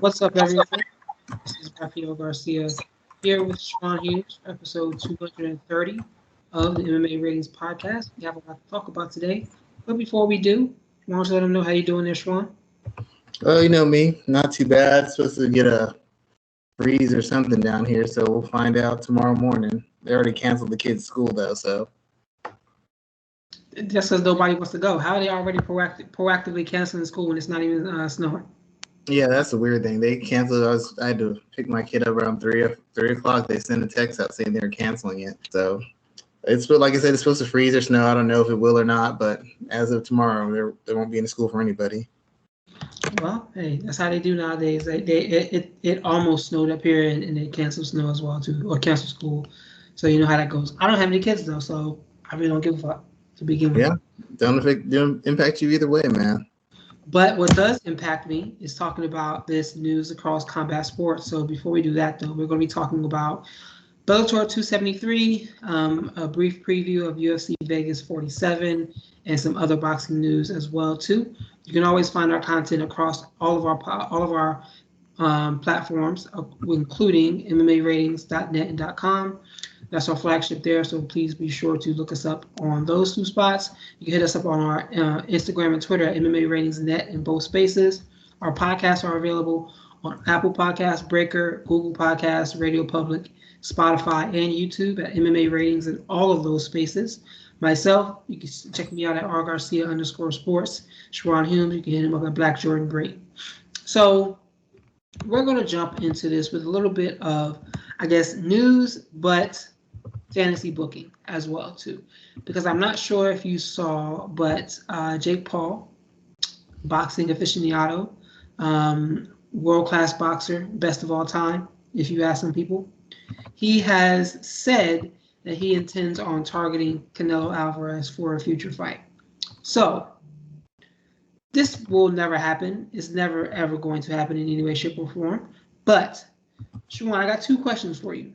What's up, everyone? This is Raphael Garcia here with Schwan Hughes, episode 230 of the MMA Ratings Podcast. We have a lot to talk about today. But before we do, I want to let them know how you doing there, Schwan. Oh, you know me, not too bad. Supposed to get a freeze or something down here, so we'll find out tomorrow morning. They already canceled the kids' school though, so. Just because nobody wants to go. How are they already proactively canceling school when it's not even snowing? Yeah, that's the weird thing. They canceled. I had to pick my kid up around 3 o'clock. They sent a text out saying they were canceling it. So it's, like I said, it's supposed to freeze or snow. I don't know if it will or not, but as of tomorrow, there won't be any school for anybody. Well, hey, that's how they do nowadays. It almost snowed up here, and they canceled snow as well too, or canceled school. So you know how that goes. I don't have any kids though, so I really don't give a fuck to begin with. Yeah, don't impact you either way, man. But what does impact me is talking about this news across combat sports. So before we do that, though, we're going to be talking about Bellator 273, a brief preview of UFC Vegas 47, and some other boxing news as well too. You can always find our content across all of our platforms, including MMAratings.net and .com. That's our flagship there, so please be sure to look us up on those two spots. You can hit us up on our Instagram and Twitter at MMARatingsNet in both spaces. Our podcasts are available on Apple Podcasts, Breaker, Google Podcasts, Radio Public, Spotify, and YouTube at MMA Ratings in all of those spaces. Myself, you can check me out at rgarcia_sports. Schwan Humes, you can hit him up at Black Jordan Green. So we're going to jump into this with a little bit of, I guess, news, but fantasy booking as well too, because I'm not sure if you saw, but Jake Paul, boxing aficionado, world-class boxer, best of all time, if you ask some people, he has said that he intends on targeting Canelo Alvarez for a future fight. So this will never happen. It's never, ever going to happen in any way, shape, or form. But, Schwan, I got two questions for you.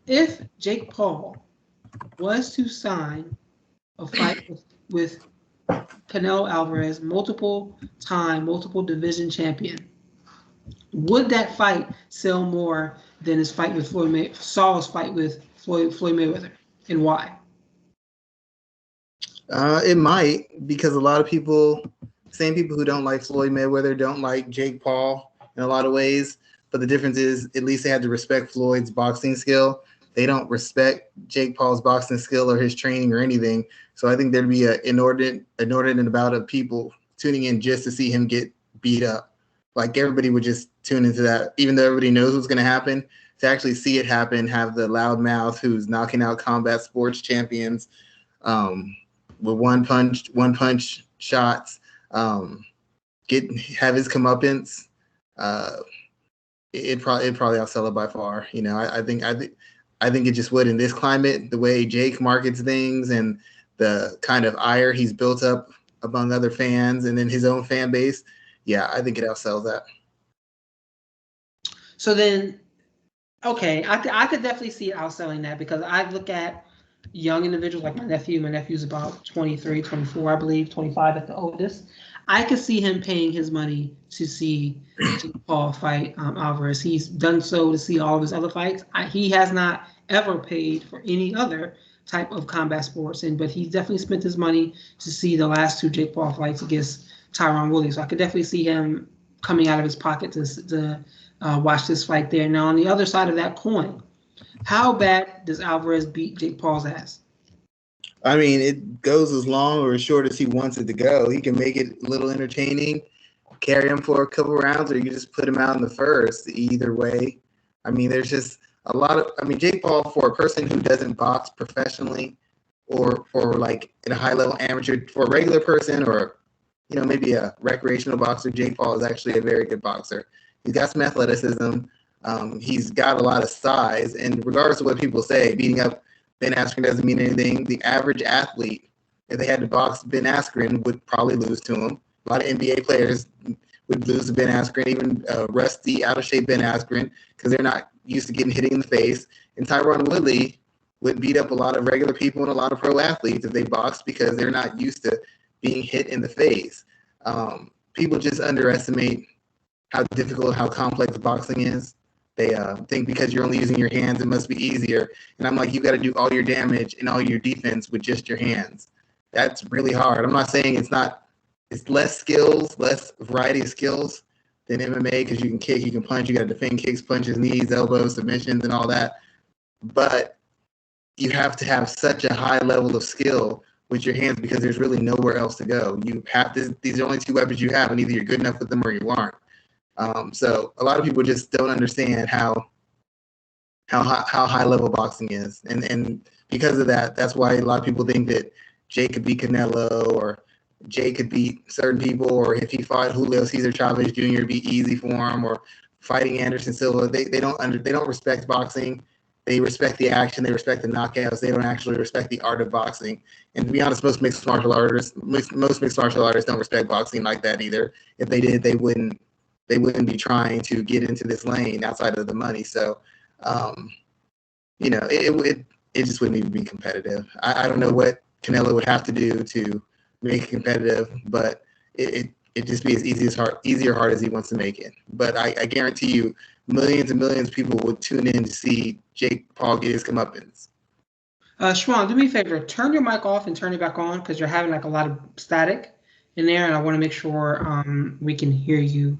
If Jake Paul was to sign a fight with Canelo Alvarez, multiple division champion, would that fight sell more than his fight with Saul's fight with Floyd Mayweather, and why? It might, because a lot of people, same people who don't like Floyd Mayweather, don't like Jake Paul in a lot of ways. But the difference is, at least they had to respect Floyd's boxing skill. They don't respect Jake Paul's boxing skill or his training or anything. So I think there'd be an inordinate amount of people tuning in just to see him get beat up. Like everybody would just tune into that, even though everybody knows what's going to happen. To actually see it happen, have the loudmouth who's knocking out combat sports champions with one punch shots, have his comeuppance. It probably outsell it by far. You know, I think it just would in this climate, the way Jake markets things and the kind of ire he's built up among other fans and then his own fan base. Yeah, I think it outsells that. So then, okay, I could definitely see it outselling that, because I look at young individuals like my nephew. My nephew's about 23, 24, I believe, 25 at the oldest. I could see him paying his money to see Jake Paul fight Alvarez. He's done so to see all of his other fights. He has not ever paid for any other type of combat sports, but he definitely spent his money to see the last two Jake Paul fights against Tyron Woodley. So I could definitely see him coming out of his pocket to watch this fight there. Now, on the other side of that coin, how bad does Alvarez beat Jake Paul's ass? I mean, it goes as long or as short as he wants it to go. He can make it a little entertaining, carry him for a couple rounds, or you can just put him out in the first. Either way, I mean, there's just a lot of. I mean, Jake Paul, for a person who doesn't box professionally, or for like in a high level amateur, for a regular person, or maybe a recreational boxer, Jake Paul is actually a very good boxer. He's got some athleticism. He's got a lot of size, and regardless of what people say, beating up Ben Askren doesn't mean anything. The average athlete, if they had to box Ben Askren, would probably lose to him. A lot of NBA players would lose to Ben Askren, even rusty, out-of-shape Ben Askren, because they're not used to getting hit in the face. And Tyron Woodley would beat up a lot of regular people and a lot of pro athletes if they boxed, because they're not used to being hit in the face. People just underestimate how difficult, how complex boxing is. They think because you're only using your hands, it must be easier. And I'm like, you got to do all your damage and all your defense with just your hands. That's really hard. I'm not saying it's not. It's less skills, less variety of skills than MMA because you can kick, you can punch, you got to defend kicks, punches, knees, elbows, submissions, and all that. But you have to have such a high level of skill with your hands because there's really nowhere else to go. You have to. These are the only two weapons you have, and either you're good enough with them or you aren't. So a lot of people just don't understand how high level boxing is, and because of that, that's why a lot of people think that Jay could beat Canelo or Jay could beat certain people, or if he fought Julio Cesar Chavez Jr., it'd be easy for him, or fighting Anderson Silva. They don't respect boxing. They respect the action. They respect the knockouts. They don't actually respect the art of boxing. And to be honest, most mixed martial artists don't respect boxing like that either. If they did, they wouldn't be trying to get into this lane outside of the money. So, it just wouldn't even be competitive. I don't know what Canelo would have to do to make it competitive, but it just be as easy or hard as he wants to make it. But I guarantee you, millions and millions of people would tune in to see Jake Paul get his comeuppance. Schwan, do me a favor. Turn your mic off and turn it back on because you're having like a lot of static in there, and I want to make sure we can hear you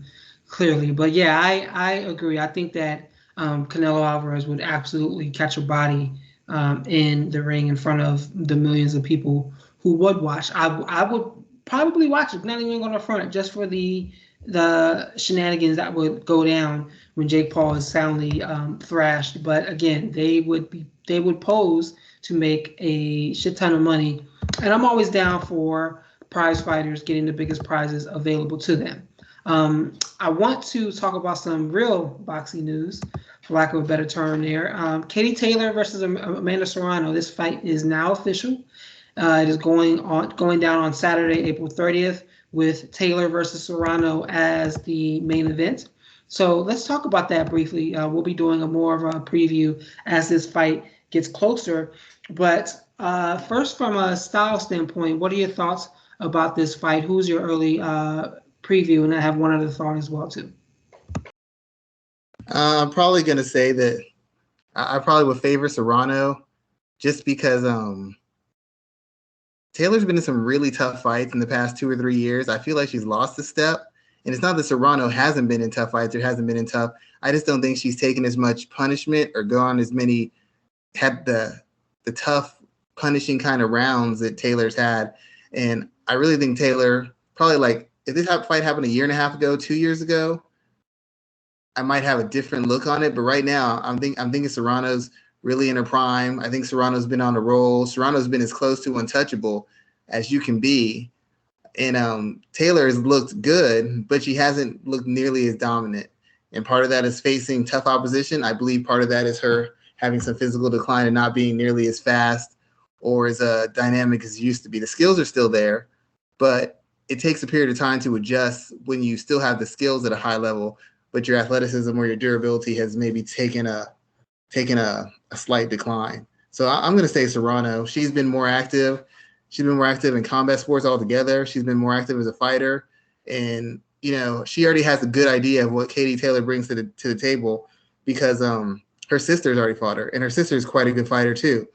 clearly. But yeah, I agree. I think that Canelo Alvarez would absolutely catch a body in the ring in front of the millions of people who would watch. I would probably watch it, not even going to front, just for the shenanigans that would go down when Jake Paul is soundly thrashed. But again, they would pose to make a shit ton of money, and I'm always down for prize fighters getting the biggest prizes available to them. I want to talk about some real boxing news, for lack of a better term there. Katie Taylor versus Amanda Serrano. This fight is now official. It is going down on Saturday, April 30th, with Taylor versus Serrano as the main event. So let's talk about that briefly. We'll be doing more of a preview as this fight gets closer. But first, from a style standpoint, what are your thoughts about this fight? Who's your early preview? And I have one other thought as well, too. I'm probably going to say that I probably would favor Serrano just because Taylor's been in some really tough fights in the past 2 or 3 years. I feel like she's lost a step. And it's not that Serrano hasn't been in tough fights or hasn't been in tough. I just don't think she's taken as much punishment or gone as many, had the tough punishing kind of rounds that Taylor's had. And I really think Taylor, probably like, if this fight happened 1.5 years ago, 2 years ago, I might have a different look on it. But right now, I'm thinking Serrano's really in her prime. I think Serrano's been on a roll. Serrano's been as close to untouchable as you can be. And Taylor has looked good, but she hasn't looked nearly as dominant. And part of that is facing tough opposition. I believe part of that is her having some physical decline and not being nearly as fast or as dynamic as it used to be. The skills are still there, but it takes a period of time to adjust when you still have the skills at a high level, but your athleticism or your durability has maybe taken a slight decline. So I'm going to say Serrano. She's been more active. She's been more active in combat sports altogether. She's been more active as a fighter. And, she already has a good idea of what Katie Taylor brings to the table because her sister's already fought her, and her sister is quite a good fighter too.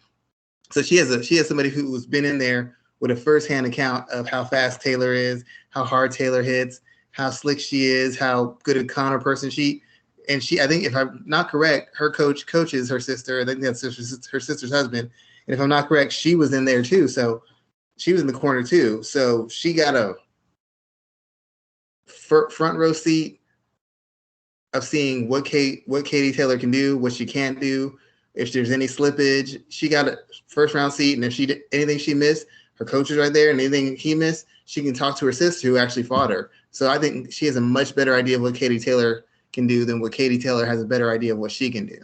So she has somebody who's been in there with a firsthand account of how fast Taylor is, how hard Taylor hits, how slick she is, how good a counter person I think if I'm not correct, her coach coaches her sister. I think that's her sister's husband. And if I'm not correct, she was in there too. So she was in the corner too. So she got a front row seat of seeing what Katie Taylor can do, what she can't do. If there's any slippage, she got a first round seat. And if she did anything she missed, her coach is right there. And anything he missed, she can talk to her sister who actually fought her. So I think she has a much better idea of what Katie Taylor can do than what Katie Taylor has a better idea of what she can do.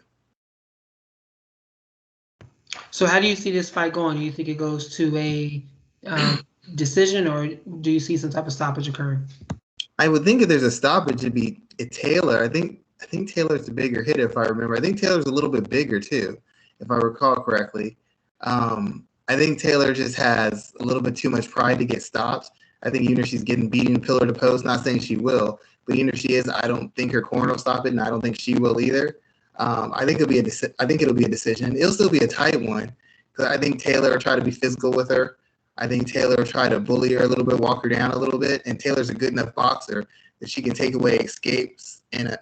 So how do you see this fight going? Do you think it goes to a decision, or do you see some type of stoppage occurring? I would think if there's a stoppage, it'd be Taylor. I think Taylor's the bigger hitter, if I remember. I think Taylor's a little bit bigger too, if I recall correctly. I think Taylor just has a little bit too much pride to get stopped. I think even if she's getting beaten pillar to post, not saying she will, But even if she is, I don't think her corner will stop it, and I don't think she will either. I think it'll be a decision. It'll still be a tight one because I think Taylor will try to be physical with her. I think Taylor will try to bully her a little bit, walk her down a little bit, and Taylor's a good enough boxer that she can take away escapes and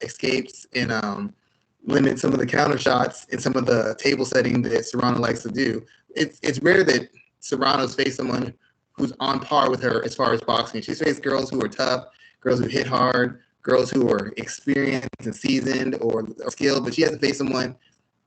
limit some of the counter shots and some of the table setting that Serrano likes to do. It's rare that Serrano's faced someone who's on par with her as far as boxing. She's faced girls who are tough, girls who hit hard, girls who are experienced and seasoned or skilled, but she has to face someone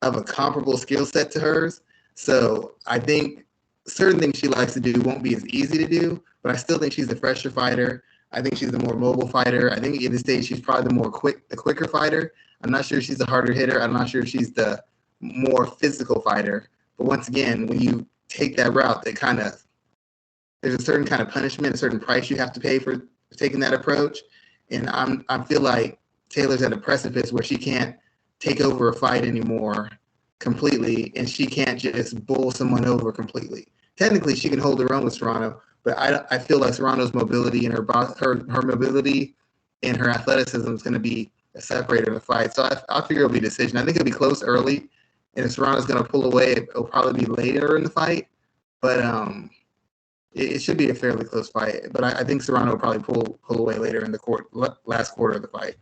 of a comparable skill set to hers. So I think certain things she likes to do won't be as easy to do, but I still think she's the fresher fighter. I think she's the more mobile fighter. I think at this stage she's probably the quicker fighter. I'm not sure if she's the harder hitter. I'm not sure if she's the more physical fighter. But once again, when you take that route, there's a certain kind of punishment, a certain price you have to pay for taking that approach. And I feel like Taylor's at a precipice where she can't take over a fight anymore completely, and she can't just bowl someone over completely. Technically, she can hold her own with Serrano, but I feel like Serrano's mobility and her mobility and her athleticism is going to be a separator in the fight. So I figure it'll be a decision. I think it'll be close early, and if Serrano's going to pull away, it'll probably be later in the fight. But it should be a fairly close fight. But I think Serrano will probably pull away later in the last quarter of the fight.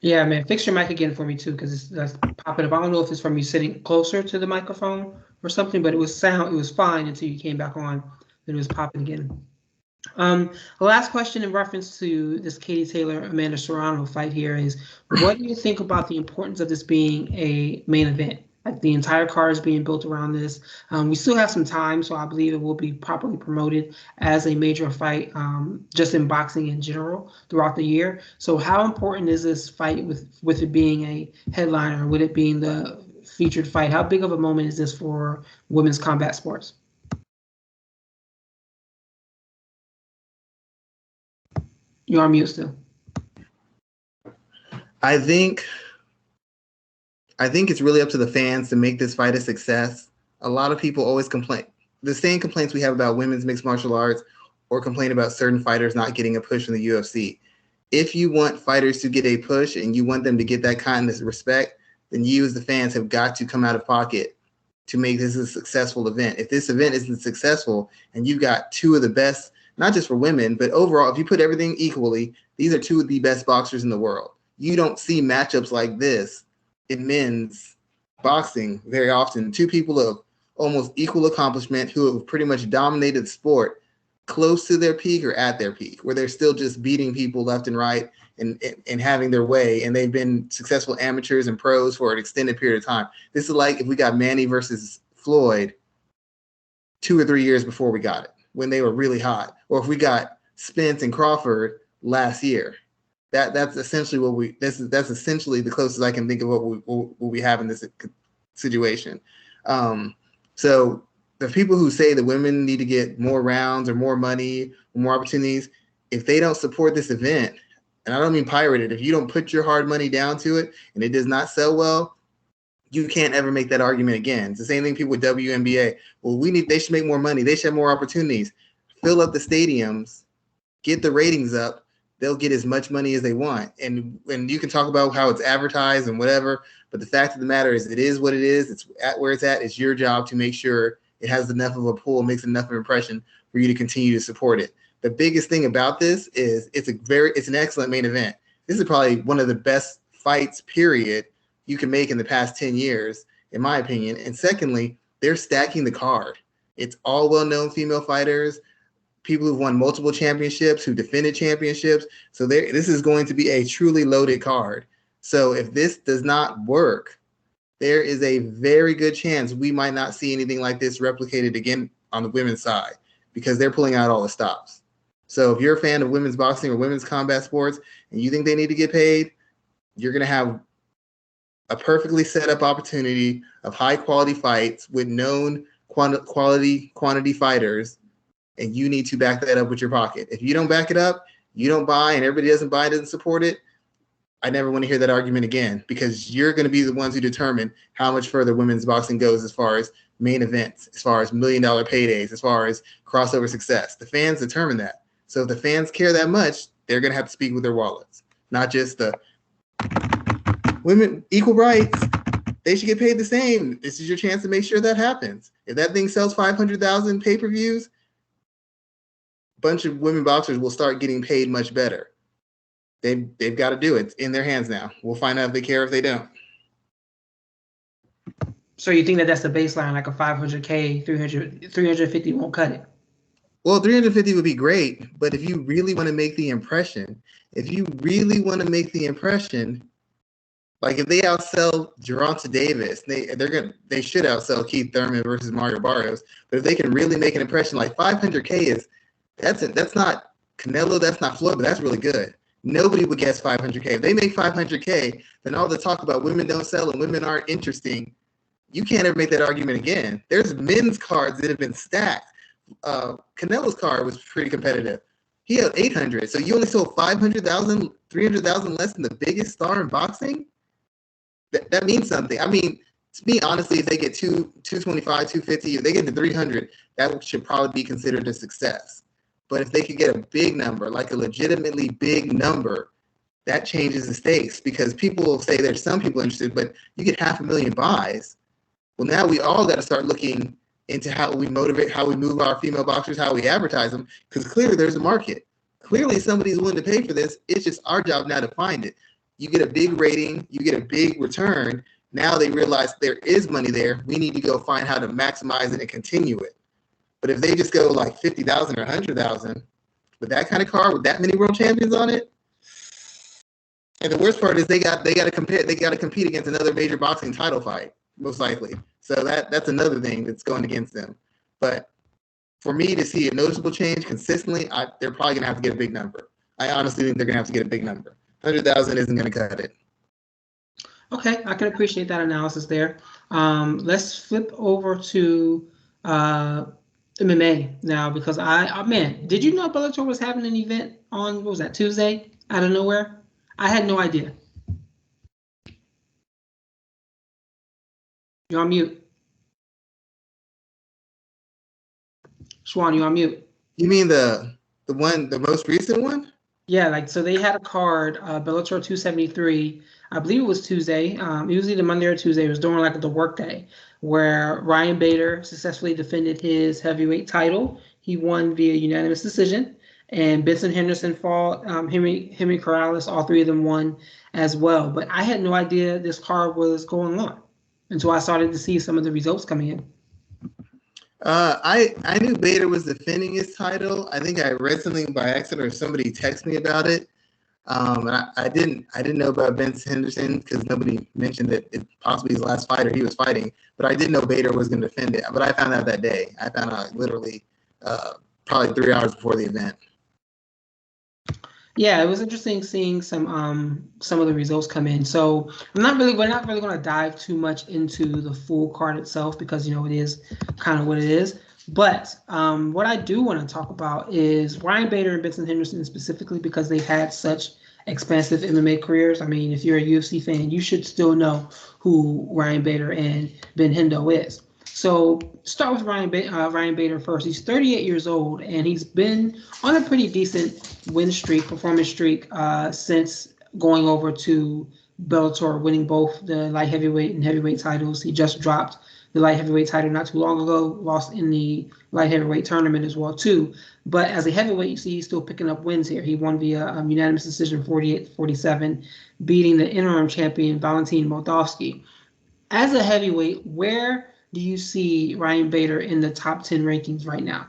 Yeah, man. Fix your mic again for me too, because that's popping up. I don't know if it's from you sitting closer to the microphone or something, but it was fine until you came back on. Then it was popping again. The last question in reference to this Katie Taylor-Amanda Serrano fight here is, what do you think about the importance of this being a main event? Like, the entire card is being built around this. We still have some time, so I believe it will be properly promoted as a major fight, just in boxing in general throughout the year. So how important is this fight with it being a headliner, with it being the featured fight? How big of a moment is this for women's combat sports? You're on mute still. I think it's really up to the fans to make this fight a success. A lot of people always complain. The same complaints we have about women's mixed martial arts, or complain about certain fighters not getting a push in the UFC. If you want fighters to get a push and you want them to get that kind of respect, then you as the fans have got to come out of pocket to make this a successful event. If this event isn't successful and you've got two of the best, not just for women, but overall, if you put everything equally, these are two of the best boxers in the world. You don't see matchups like this in men's boxing very often. Two people of almost equal accomplishment who have pretty much dominated the sport, close to their peak or at their peak, where they're still just beating people left and right and having their way, and they've been successful amateurs and pros for an extended period of time. This is like if we got Manny versus Floyd 2 or 3 years before we got it, when they were really hot, or if we got Spence and Crawford last year. That's essentially that's essentially the closest I can think of what we have in this situation. So the people who say that women need to get more rounds or more money or more opportunities, if they don't support this event, and I don't mean pirate it, if you don't put your hard money down to it and it does not sell well, you can't ever make that argument again. It's the same thing people with WNBA. Well, they should make more money. They should have more opportunities. Fill up the stadiums, get the ratings up. They'll get as much money as they want. And you can talk about how it's advertised and whatever, but the fact of the matter is it is what it is. It's at where it's at. It's your job to make sure it has enough of a pull, makes enough of an impression for you to continue to support it. The biggest thing about this is it's an excellent main event. This is probably one of the best fights, period, you can make in the past 10 years, in my opinion. And secondly, they're stacking the card. It's all well-known female fighters, people who've won multiple championships, who defended championships. So this is going to be a truly loaded card. So if this does not work, there is a very good chance we might not see anything like this replicated again on the women's side, because they're pulling out all the stops. So if you're a fan of women's boxing or women's combat sports and you think they need to get paid, you're going to have a perfectly set up opportunity of high quality fights with known quantity fighters, and you need to back that up with your pocket. If you don't back it up, you don't buy, and everybody doesn't buy, doesn't support it, I never want to hear that argument again, because you're going to be the ones who determine how much further women's boxing goes as far as main events, as far as $1 million paydays, as far as crossover success. The fans determine that. So if the fans care that much, they're going to have to speak with their wallets, not just the women, equal rights. They should get paid the same. This is your chance to make sure that happens. If that thing sells 500,000 pay-per-views, a bunch of women boxers will start getting paid much better. They've got to do it. It's in their hands now. We'll find out if they care, if they don't. So you think that that's the baseline, like a 500K, 350 won't cut it? Well, 350 would be great, but if you really want to make the impression, like if they outsell Gervonta Davis, they should outsell Keith Thurman versus Mario Barrios. But if they can really make an impression, like 500K that's not Canelo, that's not Floyd, but that's really good. Nobody would guess 500K. If they make 500K, then all the talk about women don't sell and women aren't interesting, you can't ever make that argument again. There's men's cards that have been stacked. Canelo's card was pretty competitive. He had 800, so you only sold 500,000, 300,000 less than the biggest star in boxing. That means something. I mean, to me, honestly, if they get 225, 250, if they get to 300, that should probably be considered a success. But if they could get a big number, like a legitimately big number, that changes the stakes, because people will say there's some people interested, but you get 500,000 buys. Well, now we all got to start looking into how we motivate, how we move our female boxers, how we advertise them, because clearly there's a market. Clearly somebody's willing to pay for this. It's just our job now to find it. You get a big rating, you get a big return. Now they realize there is money there. We need to go find how to maximize it and continue it. But if they just go like 50,000 or 100,000 with that kind of card, with that many world champions on it, and the worst part is they got to compete against another major boxing title fight, most likely. So that's another thing that's going against them. But for me to see a noticeable change consistently, they're probably going to have to get a big number. I honestly think they're going to have to get a big number. 100,000 isn't going to cut it. Okay, I can appreciate that analysis there. Let's flip over to MMA now, because man, did you know Bellator was having an event on, what was that, Tuesday, out of nowhere? I had no idea. You're on mute. Schwan, you're on mute. You mean the most recent one? Yeah, like, so they had a card, Bellator 273. I believe it was Tuesday. It was either Monday or Tuesday. It was during like the work day, where Ryan Bader successfully defended his heavyweight title. He won via unanimous decision, and Benson, Henderson fought. Henry Corrales, all three of them won as well. But I had no idea this card was going on until I started to see some of the results coming in. I knew Bader was defending his title. I think I read something by accident, or somebody texted me about it. And I didn't know about Benson Henderson, because nobody mentioned that it possibly his last fight, or he was fighting. But I didn't know Bader was going to defend it. But I found out that day. I found out literally probably 3 hours before the event. Yeah, it was interesting seeing some of the results come in. So we're not really going to dive too much into the full card itself, because it is kind of what it is. But what I do want to talk about is Ryan Bader and Benson Henderson, specifically because they've had such expansive MMA careers. I mean, if you're a UFC fan, you should still know who Ryan Bader and Ben Hendo is. So start with Ryan Bader first. He's 38 years old, and he's been on a pretty decent performance streak since going over to Bellator, winning both the light heavyweight and heavyweight titles. He just dropped the light heavyweight title not too long ago, lost in the light heavyweight tournament as well too. But as a heavyweight, you see he's still picking up wins here. He won via unanimous decision 48-47, beating the interim champion Valentin Moldavsky. As a heavyweight, where do you see Ryan Bader in the top 10 rankings right now?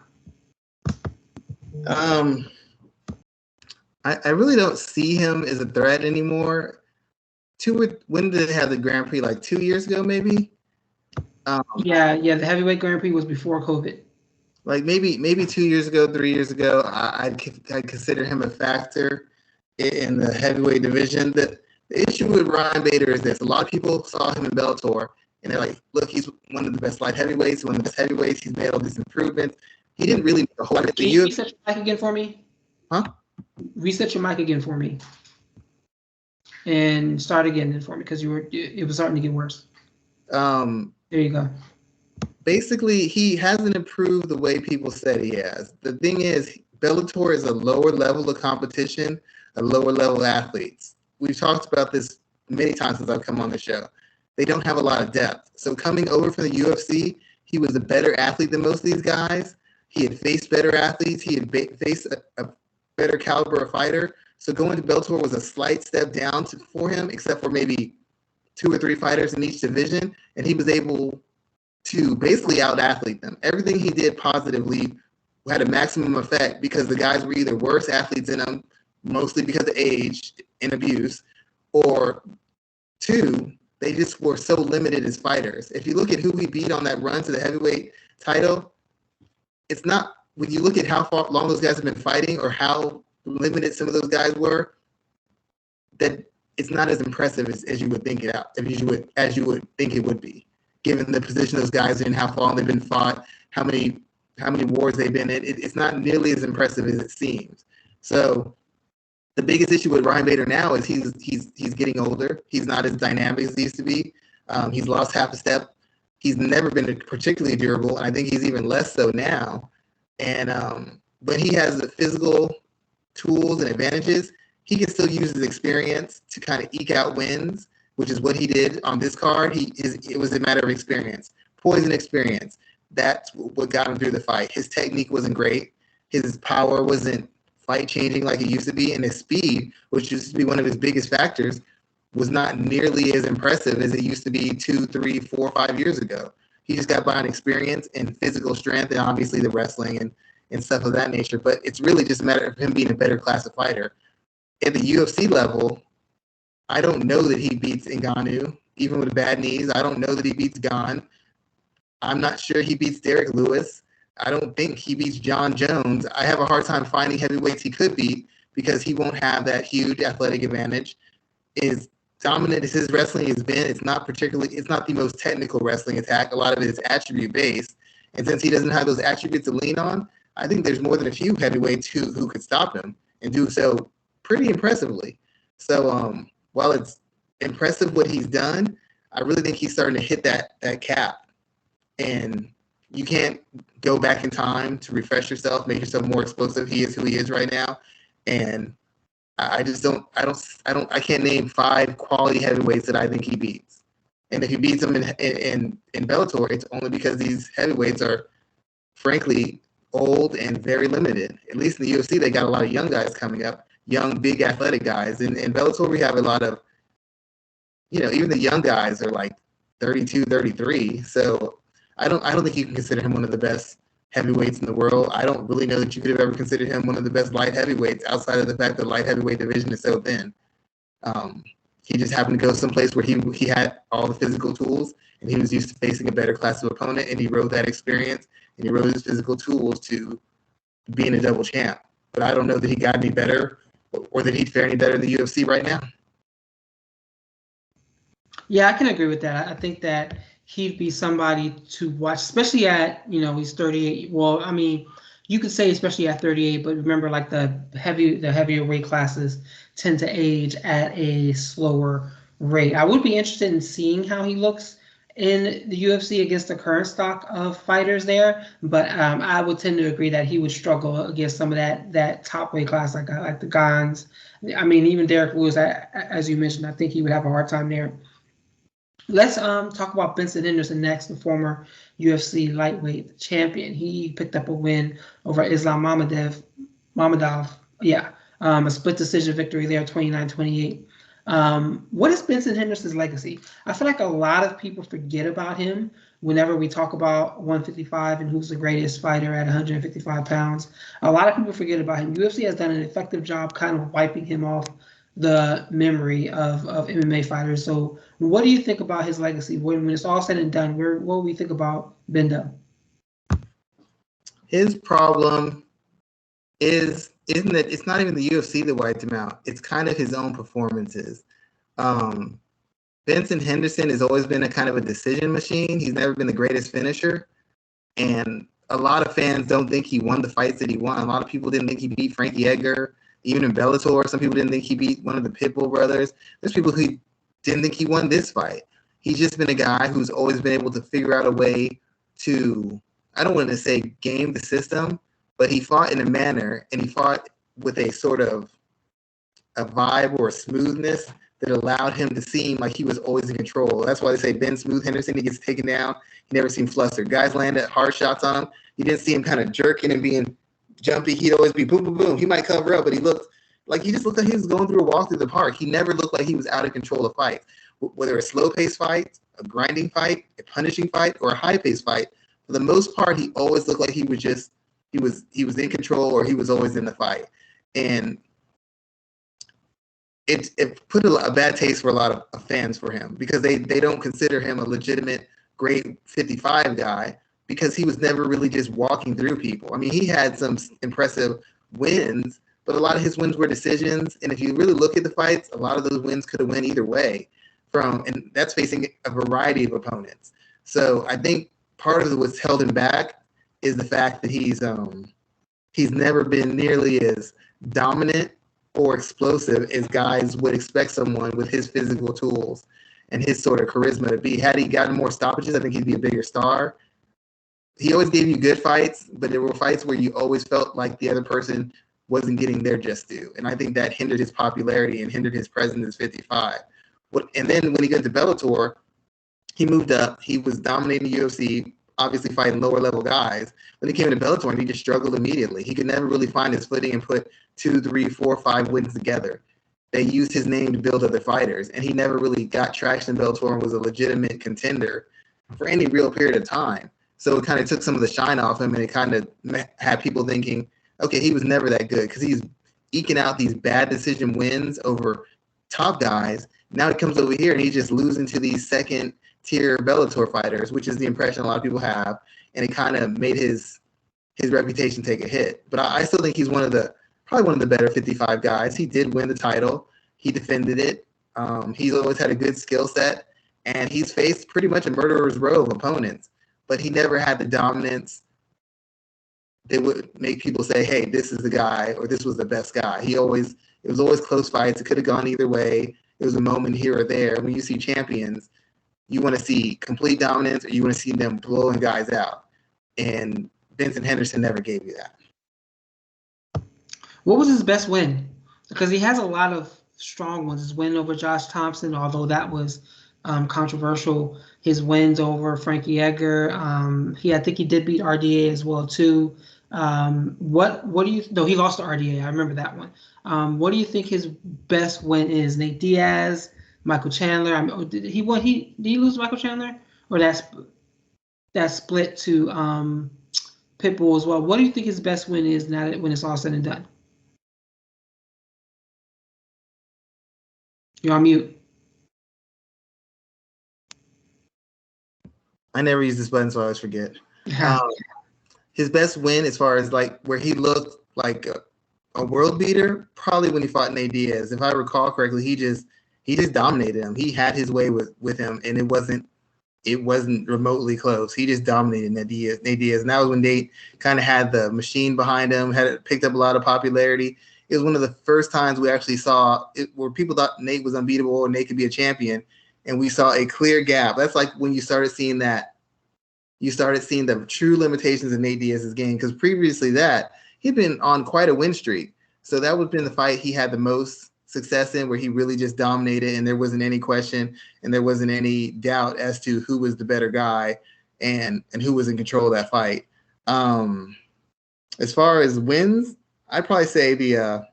I really don't see him as a threat anymore. When did they have the Grand Prix? Like 2 years ago, maybe? Yeah, the heavyweight Grand Prix was before COVID. Like maybe 2 years ago, 3 years ago, I'd consider him a factor in the heavyweight division. The issue with Ryan Bader is this: a lot of people saw him in Bellator, and they're like, "Look, he's one of the best light heavyweights, one of the best heavyweights. He's made all these improvements. He didn't really make a whole lot." Can you reset your mic again for me? Huh? Reset your mic again for me, and start again then for me, because it was starting to get worse. There you go. Basically, he hasn't improved the way people said he has. The thing is, Bellator is a lower level of competition, a lower level of athletes. We've talked about this many times since I've come on the show. They don't have a lot of depth. So coming over from the UFC, he was a better athlete than most of these guys. He had faced better athletes. He had faced a better caliber of fighter. So going to Bellator was a slight step down for him, except for maybe 2 or 3 fighters in each division. And he was able to basically out-athlete them. Everything he did positively had a maximum effect because the guys were either worse athletes than him, mostly because of age and abuse, or 2, they just were so limited as fighters. If you look at who he beat on that run to the heavyweight title, it's not, when you look at how long those guys have been fighting or how limited some of those guys were, that it's not as impressive as you would think it out, as you would think it would be, given the position those guys are in, how long they've been fought, how many wars they've been in. It's not nearly as impressive as it seems. So the biggest issue with Ryan Bader now is he's getting older. He's not as dynamic as he used to be. He's lost half a step. He's never been particularly durable, and I think he's even less so now. And but he has the physical tools and advantages. He can still use his experience to kind of eke out wins, which is what he did on this card. It was a matter of experience, poison experience. That's what got him through the fight. His technique wasn't great. His power wasn't fight changing like it used to be, and his speed, which used to be one of his biggest factors, was not nearly as impressive as it used to be 2, 3, 4, 5 years ago. He just got by on experience and physical strength and obviously the wrestling and stuff of that nature. But it's really just a matter of him being a better class of fighter. At the UFC level, I don't know that he beats Ngannou, even with bad knees. I don't know that he beats Gane. I'm not sure he beats Derek Lewis. I don't think he beats John Jones. I have a hard time finding heavyweights he could beat because he won't have that huge athletic advantage. As dominant as his wrestling has been, it's not the most technical wrestling attack. A lot of it is attribute based. And since he doesn't have those attributes to lean on, I think there's more than a few heavyweights who could stop him and do so pretty impressively. So while it's impressive what he's done, I really think he's starting to hit that cap. And you can't go back in time to refresh yourself, make yourself more explosive. He is who he is right now. And I can't name 5 quality heavyweights that I think he beats. And if he beats them in Bellator, it's only because these heavyweights are, frankly, old and very limited. At least in the UFC, they got a lot of young guys coming up, young, big, athletic guys. In Bellator, we have a lot of, even the young guys are like 32, 33. So I don't think you can consider him one of the best heavyweights in the world. I don't really know that you could have ever considered him one of the best light heavyweights outside of the fact that the light heavyweight division is so thin. He just happened to go someplace where he had all the physical tools and he was used to facing a better class of opponent, and he rode that experience and he rode his physical tools to being a double champ. But I don't know that he got any better or that he'd fare any better in the UFC right now. Yeah, I can agree with that. I think that he'd be somebody to watch, especially at, he's 38. Well, I mean, you could say especially at 38, but remember, like the heavier weight classes tend to age at a slower rate. I would be interested in seeing how he looks in the UFC against the current stock of fighters there, but I would tend to agree that he would struggle against some of that top weight class, like the Gans. I mean, even Derek Lewis, as you mentioned, I think he would have a hard time there. Let's talk about Benson Henderson next, the former UFC lightweight champion. He picked up a win over Islam Mamedov. Yeah, a split decision victory there, 29-28. What is Benson Henderson's legacy? I feel like a lot of people forget about him whenever we talk about 155 and who's the greatest fighter at 155 pounds. A lot of people forget about him. UFC has done an effective job kind of wiping him off the memory of MMA fighters. So what do you think about his legacy? When it's all said and done, what do we think about Bendo? His problem isn't that it's not even the UFC that wiped him out. It's kind of his own performances. Benson Henderson has always been a kind of a decision machine. He's never been the greatest finisher. And a lot of fans don't think he won the fights that he won. A lot of people didn't think he beat Frankie Edgar. Even in Bellator, some people didn't think he beat one of the Pitbull brothers. There's people who didn't think he won this fight. He's just been a guy who's always been able to figure out a way to, I don't want to say game the system, but he fought in a manner, and he fought with a sort of a vibe or a smoothness that allowed him to seem like he was always in control. That's why they say Ben Smooth Henderson, he gets taken down. He never seemed flustered. Guys landed hard shots on him. You didn't see him kind of jerking and being jumpy. He'd always be boom, boom, boom. He might cover up, but he just looked like he was going through a walk through the park. He never looked like he was out of control of fights. Whether a slow-paced fight, a grinding fight, a punishing fight, or a high-paced fight, for the most part, he always looked like he was in control, or he was always in the fight. And it put a bad taste for a lot of fans for him, because they don't consider him a legitimate grade 55 guy, because he was never really just walking through people. I mean, he had some impressive wins, but a lot of his wins were decisions. And if you really look at the fights, a lot of those wins could have went either way, and that's facing a variety of opponents. So I think part of what's held him back is the fact that he's never been nearly as dominant or explosive as guys would expect someone with his physical tools and his sort of charisma to be. Had he gotten more stoppages, I think he'd be a bigger star. He always gave you good fights, but there were fights where you always felt like the other person wasn't getting their just due. And I think that hindered his popularity and hindered his presence as 55. And then when he got to Bellator, he moved up. He was dominating the UFC, obviously fighting lower level guys. When he came to Bellator, and he just struggled immediately. He could never really find his footing and put 2, 3, 4, 5 wins together. They used his name to build other fighters, and he never really got traction in Bellator and was a legitimate contender for any real period of time. So it kind of took some of the shine off him, and it kind of had people thinking, okay, he was never that good, because he's eking out these bad decision wins over top guys. Now he comes over here and he's just losing to these second-tier Bellator fighters, which is the impression a lot of people have, and it kind of made his reputation take a hit. But I still think he's probably one of the better 55 guys. He did win the title. He defended it. He's always had a good skill set, and he's faced pretty much a murderer's row of opponents, but he never had the dominance that would make people say, hey, this is the guy, or this was the best guy. It was always close fights. It could have gone either way. It was a moment here or there. When you see champions, you want to see complete dominance, or you want to see them blowing guys out. And Benson Henderson never gave you that. What was his best win? Because he has a lot of strong ones. His win over Josh Thompson, although that was controversial. His wins over Frankie Edgar. I think he did beat RDA as well too. What do you? No, he lost to RDA. I remember that one. What do you think his best win is? Nate Diaz, Michael Chandler. Did he lose to Michael Chandler, or that split to Pitbull as well? What do you think his best win is now when it's all said and done? You're on mute. I never use this button, so I always forget. His best win, as far as like where he looked like a world beater, probably when he fought Nate Diaz. If I recall correctly, he just dominated him. He had his way with him, and it wasn't remotely close. He just dominated Nate Diaz. And that was when Nate kind of had the machine behind him, had picked up a lot of popularity. It was one of the first times we actually saw it where people thought Nate was unbeatable or Nate could be a champion, and we saw a clear gap. That's like when you started seeing that. You started seeing the true limitations of Nate Diaz's game, because previously that he'd been on quite a win streak. So that would have been the fight he had the most success in, where he really just dominated, and there wasn't any question and there wasn't any doubt as to who was the better guy and who was in control of that fight. As far as wins, I'd probably say the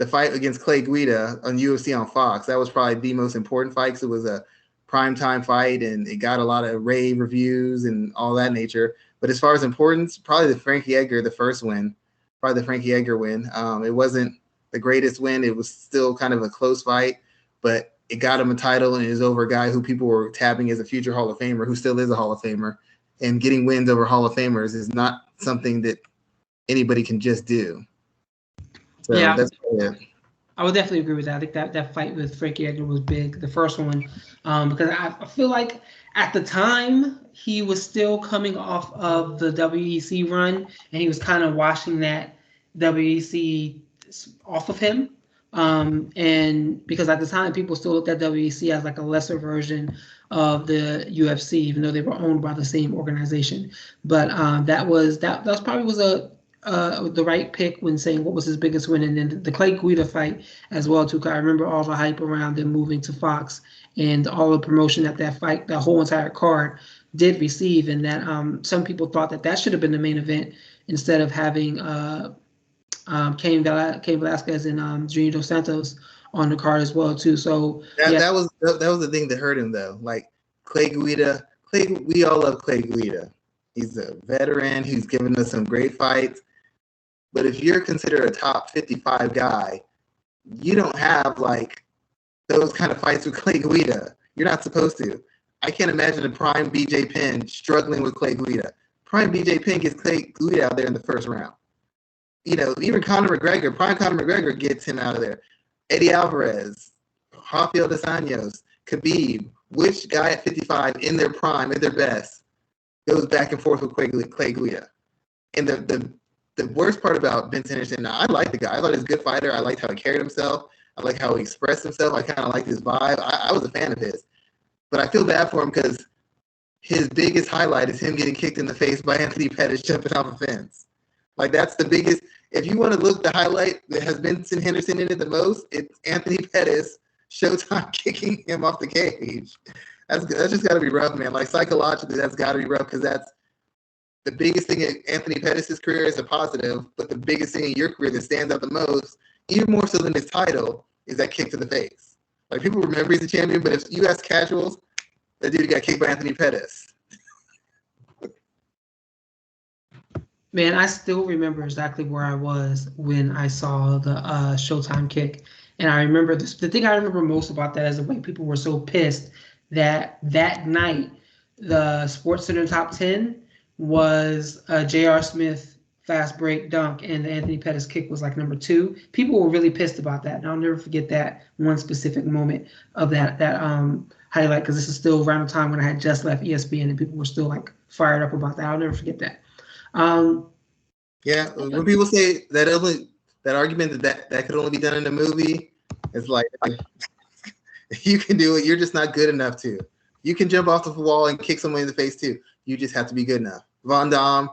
fight against Clay Guida on UFC on Fox. That was probably the most important fight, because it was a primetime fight and it got a lot of rave reviews and all that nature. But as far as importance, probably the Frankie Edgar win. It wasn't the greatest win. It was still kind of a close fight, but it got him a title, and it was over a guy who people were tabbing as a future Hall of Famer, who still is a Hall of Famer. And getting wins over Hall of Famers is not something that anybody can just do. So yeah, that's it. I would definitely agree with that. I think that fight with Frankie Edgar was big, the first one, because I feel like at the time he was still coming off of the WEC run, and he was kind of washing that WEC off of him. And because at the time people still looked at WEC as like a lesser version of the UFC, even though they were owned by the same organization. But that probably was the right pick when saying what was his biggest win, and then the Clay Guida fight as well too. 'Cause I remember all the hype around them moving to Fox and all the promotion that fight, the whole entire card did receive, and that some people thought that should have been the main event instead of having Cain Velasquez and Junior Dos Santos on the card as well too. So that was the thing that hurt him though. Like Clay Guida, we all love Clay Guida. He's a veteran who's given us some great fights. But if you're considered a top 55 guy, you don't have like those kind of fights with Clay Guida. You're not supposed to. I can't imagine a prime BJ Penn struggling with Clay Guida. Prime BJ Penn gets Clay Guida out there in the first round. You know, even prime Conor McGregor gets him out of there. Eddie Alvarez, Raphael dos Anjos, Khabib, which guy at 55 in their prime, at their best, goes back and forth with Clay Guida. And the worst part about Benson Henderson, I like the guy. I thought he was a good fighter. I liked how he carried himself. I like how he expressed himself. I kind of liked his vibe. I was a fan of his. But I feel bad for him because his biggest highlight is him getting kicked in the face by Anthony Pettis jumping off a fence. Like, that's the biggest. If you want to look the highlight that has Benson Henderson in it the most, it's Anthony Pettis Showtime kicking him off the cage. That's just got to be rough, man. Like, psychologically, that's got to be rough because that's the biggest thing in Anthony Pettis' career is a positive, but the biggest thing in your career that stands out the most, even more so than his title, is that kick to the face. Like, people remember he's a champion, but if you ask casuals, that dude got kicked by Anthony Pettis. Man, I still remember exactly where I was when I saw the Showtime kick. And I remember the thing I remember most about that is the way people were so pissed that night, the SportsCenter Top 10 was J.R. Smith fast break dunk, and the Anthony Pettis kick was like number 2. People were really pissed about that. And I'll never forget that one specific moment of that highlight, because this is still around the time when I had just left ESPN and people were still like fired up about that. I'll never forget that. Yeah, when people say that argument that could only be done in a movie, it's like you can do it. You're just not good enough to. You can jump off the wall and kick someone in the face too. You just have to be good enough. Van Damme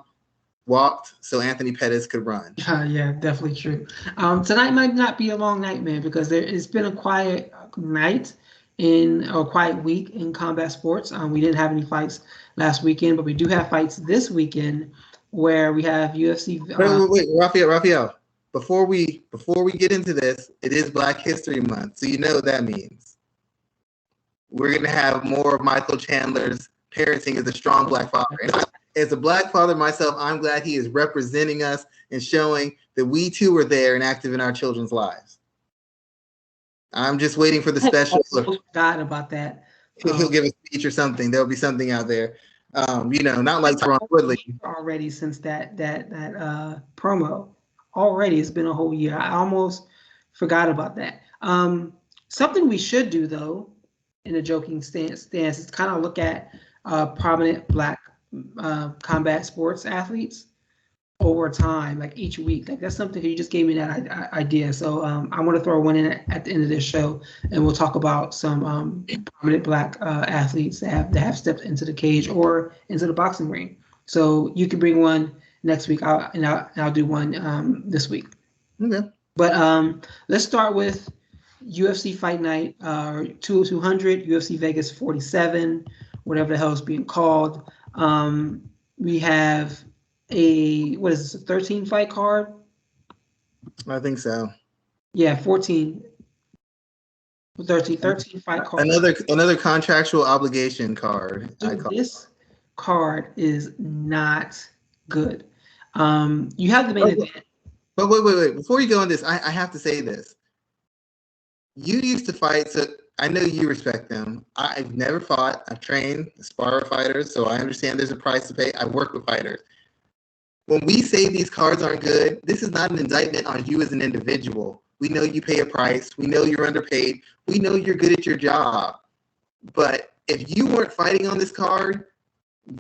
walked so Anthony Pettis could run. Yeah, definitely true. Tonight might not be a long night, man, because it's been a quiet night quiet week in combat sports. We didn't have any fights last weekend, but we do have fights this weekend where we have UFC. Wait, Raphael. Before we get into this, it is Black History Month, so you know what that means. We're gonna have more of Michael Chandler's parenting as a strong Black father. And as a Black father myself, I'm glad he is representing us and showing that we too are there and active in our children's lives. I'm just waiting for the special. I forgot about that. He'll give a speech or something. There'll be something out there. Not like Ron Woodley. Already since that promo. Already, it's been a whole year. I almost forgot about that. Something we should do, though, in a joking stance, is kind of look at prominent Black combat sports athletes over time, like each week. Like, that's something, you just gave me that idea. So I want to throw one in at the end of this show, and we'll talk about some prominent Black athletes that have stepped into the cage or into the boxing ring. So you can bring one next week, I'll do one this week. Okay. But let's start with UFC Fight Night 200, UFC Vegas 47, whatever the hell is being called. We have a 13 fight card? I think so. Yeah, 13 fight card. Another contractual obligation card. Dude, this card is not good. You have the main event. But wait. Before you go on this, I have to say this. You used to fight, so I know you respect them. I've never fought. I've trained, spar with fighters, so I understand there's a price to pay. I work with fighters. When we say these cards aren't good, this is not an indictment on you as an individual. We know you pay a price. We know you're underpaid. We know you're good at your job. But if you weren't fighting on this card,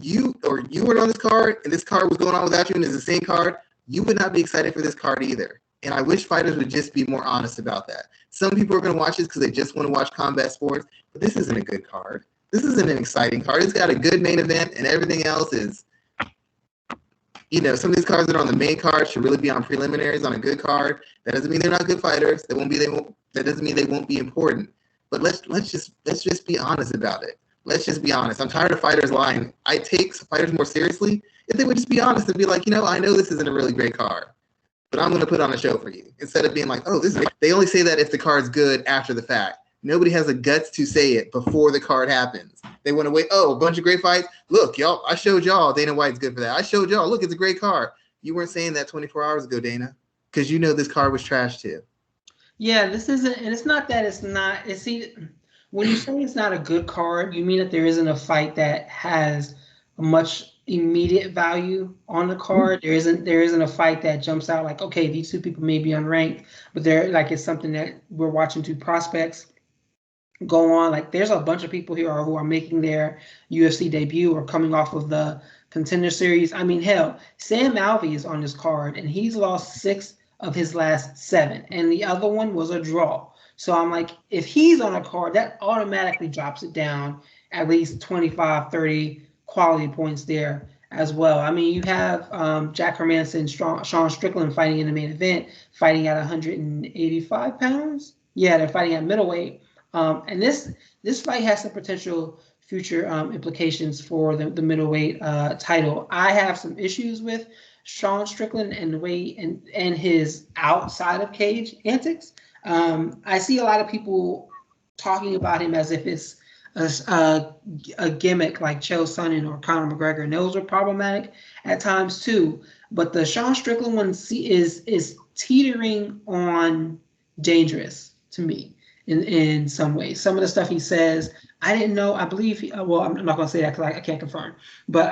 you weren't on this card, and this card was going on without you, and it's the same card, you would not be excited for this card either. And I wish fighters would just be more honest about that. Some people are going to watch this because they just want to watch combat sports, but this isn't a good card. This isn't an exciting card. It's got a good main event, and everything else is, some of these cards that are on the main card should really be on preliminaries on a good card. That doesn't mean they're not good fighters. That doesn't mean they won't be important. But let's just be honest about it. Let's just be honest. I'm tired of fighters lying. I take fighters more seriously if they would just be honest and be like, I know this isn't a really great card, but I'm going to put on a show for you. Instead of being like, oh, this is. They only say that if the card's good after the fact. Nobody has the guts to say it before the card happens. They want to wait. Oh, a bunch of great fights. Look, y'all, I showed y'all Dana White's good for that. I showed y'all. Look, it's a great card. You weren't saying that 24 hours ago, Dana, because this card was trash too. Yeah, this isn't, and it's not that it's not. When you say it's not a good card, you mean that there isn't a fight that has much immediate value on the card. There isn't a fight that jumps out like, okay, these two people may be unranked, but they're like, it's something that we're watching two prospects go on. Like, there's a bunch of people here who are making their UFC debut or coming off of the Contender Series. I mean, hell, Sam Alvey is on this card, and he's lost 6 of his last 7, and the other one was a draw. So I'm like, if he's on a card, that automatically drops it down at least 25, 30 quality points there as well. I mean, you have Jack Hermanson, Sean Strickland fighting in the main event, fighting at 185 pounds. Yeah, they're fighting at middleweight. And this fight has some potential future implications for the middleweight title. I have some issues with Sean Strickland and the way and his outside of cage antics. I see a lot of people talking about him as if it's a gimmick like Chael Sonnen or Conor McGregor, and those are problematic at times too. But the Sean Strickland one is teetering on dangerous to me in some ways. Some of the stuff he says, I didn't know. I believe. Well, I'm not going to say that because I can't confirm. But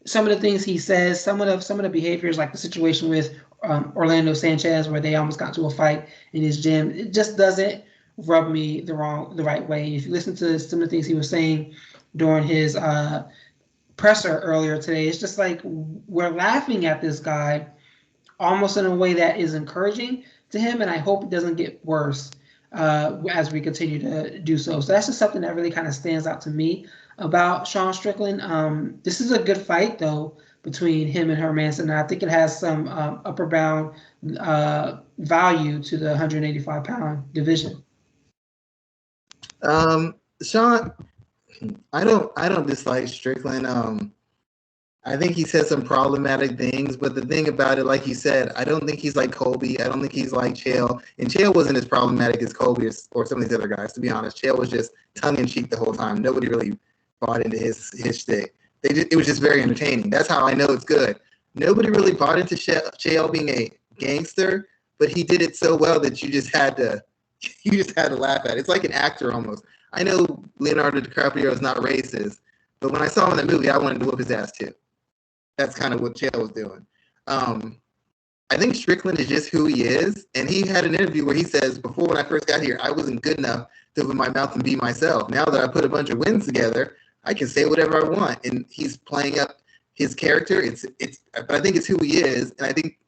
some of the things he says, some of the behaviors, like the situation with Orlando Sanchez, where they almost got into a fight in his gym, it just doesn't rub me the right way. If you listen to some of the things he was saying during his presser earlier today, it's just like we're laughing at this guy almost in a way that is encouraging to him, and I hope it doesn't get worse as we continue to do so. So that's just something that really kind of stands out to me about Sean Strickland. This is a good fight, though, between him and Hermanson, and I think it has some upper bound value to the 185-pound division. Sean, I don't dislike Strickland. I think he said some problematic things, but the thing about it, like you said, I don't think he's like Colby. I don't think he's like Chael. And Chael wasn't as problematic as Colby or some of these other guys, to be honest. Chael was just tongue-in-cheek the whole time. Nobody really bought into his shtick. It was just very entertaining. That's how I know it's good. Nobody really bought into Chael being a gangster, but he did it so well that you just had to laugh at it. It's like an actor almost. I know Leonardo DiCaprio is not racist, but when I saw him in that movie, I wanted to whoop his ass too. That's kind of what Chael was doing. I think Strickland is just who he is, and he had an interview where he says, before when I first got here, I wasn't good enough to open my mouth and be myself. Now that I put a bunch of wins together, I can say whatever I want, and he's playing up his character. But I think it's who he is, and I think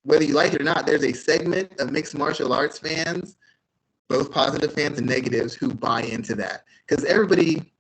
whether you like it or not, there's a segment of mixed martial arts fans, both positive fans and negatives, who buy into that. Because everybody,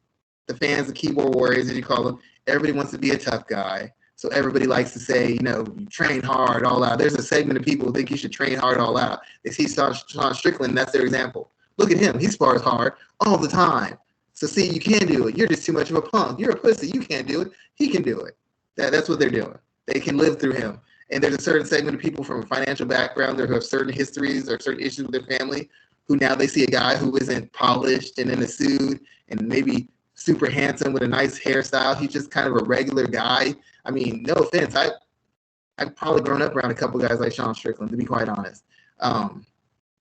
the fans, the keyboard warriors, as you call them, everybody wants to be a tough guy. So everybody likes to say, you train hard, all out. There's a segment of people who think you should train hard, all out. They see Sean Strickland, that's their example. Look at him. He spars hard all the time. So see, you can do it. You're just too much of a punk. You're a pussy. You can't do it. He can do it. That's what they're doing. They can live through him. And there's a certain segment of people from a financial background who have certain histories or certain issues with their family who now they see a guy who isn't polished and in a suit and maybe super handsome with a nice hairstyle. He's just kind of a regular guy. I mean, no offense. I've probably grown up around a couple guys like Sean Strickland, to be quite honest.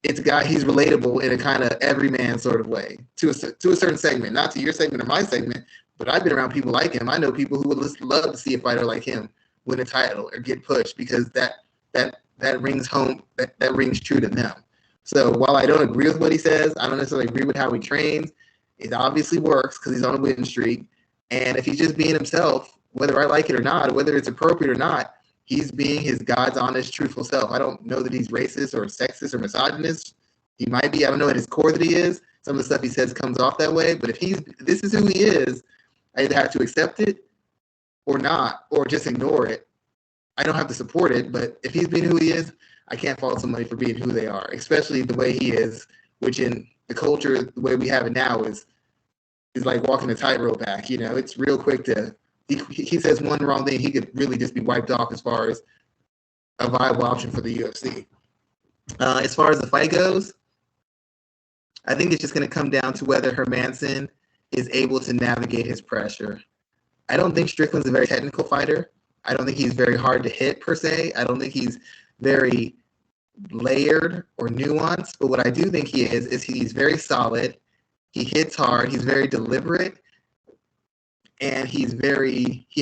It's a guy, he's relatable in a kind of everyman sort of way to a certain segment, not to your segment or my segment, but I've been around people like him. I know people who would love to see a fighter like him win a title or get pushed because that rings home, that rings true to them. So while I don't agree with what he says, I don't necessarily agree with how he trains. It obviously works because he's on a win streak. And if he's just being himself, whether I like it or not, or whether it's appropriate or not, He's being his God's honest, truthful self. I don't know that he's racist or sexist or misogynist. He might be. I don't know at his core that he is. Some of the stuff he says comes off that way. But if this is who he is, I either have to accept it or not, or just ignore it. I don't have to support it, but if he's being who he is, I can't fault somebody for being who they are, especially the way he is, which in the culture, the way we have it now is like walking a tightrope act. It's real quick to, he says one wrong thing, he could really just be wiped off as far as a viable option for the UFC. As far as the fight goes, I think it's just going to come down to whether Hermansson is able to navigate his pressure. I don't think Strickland's a very technical fighter. I don't think he's very hard to hit per se. I don't think he's very layered or nuanced. But what I do think he is he's very solid. He hits hard. He's very deliberate. And he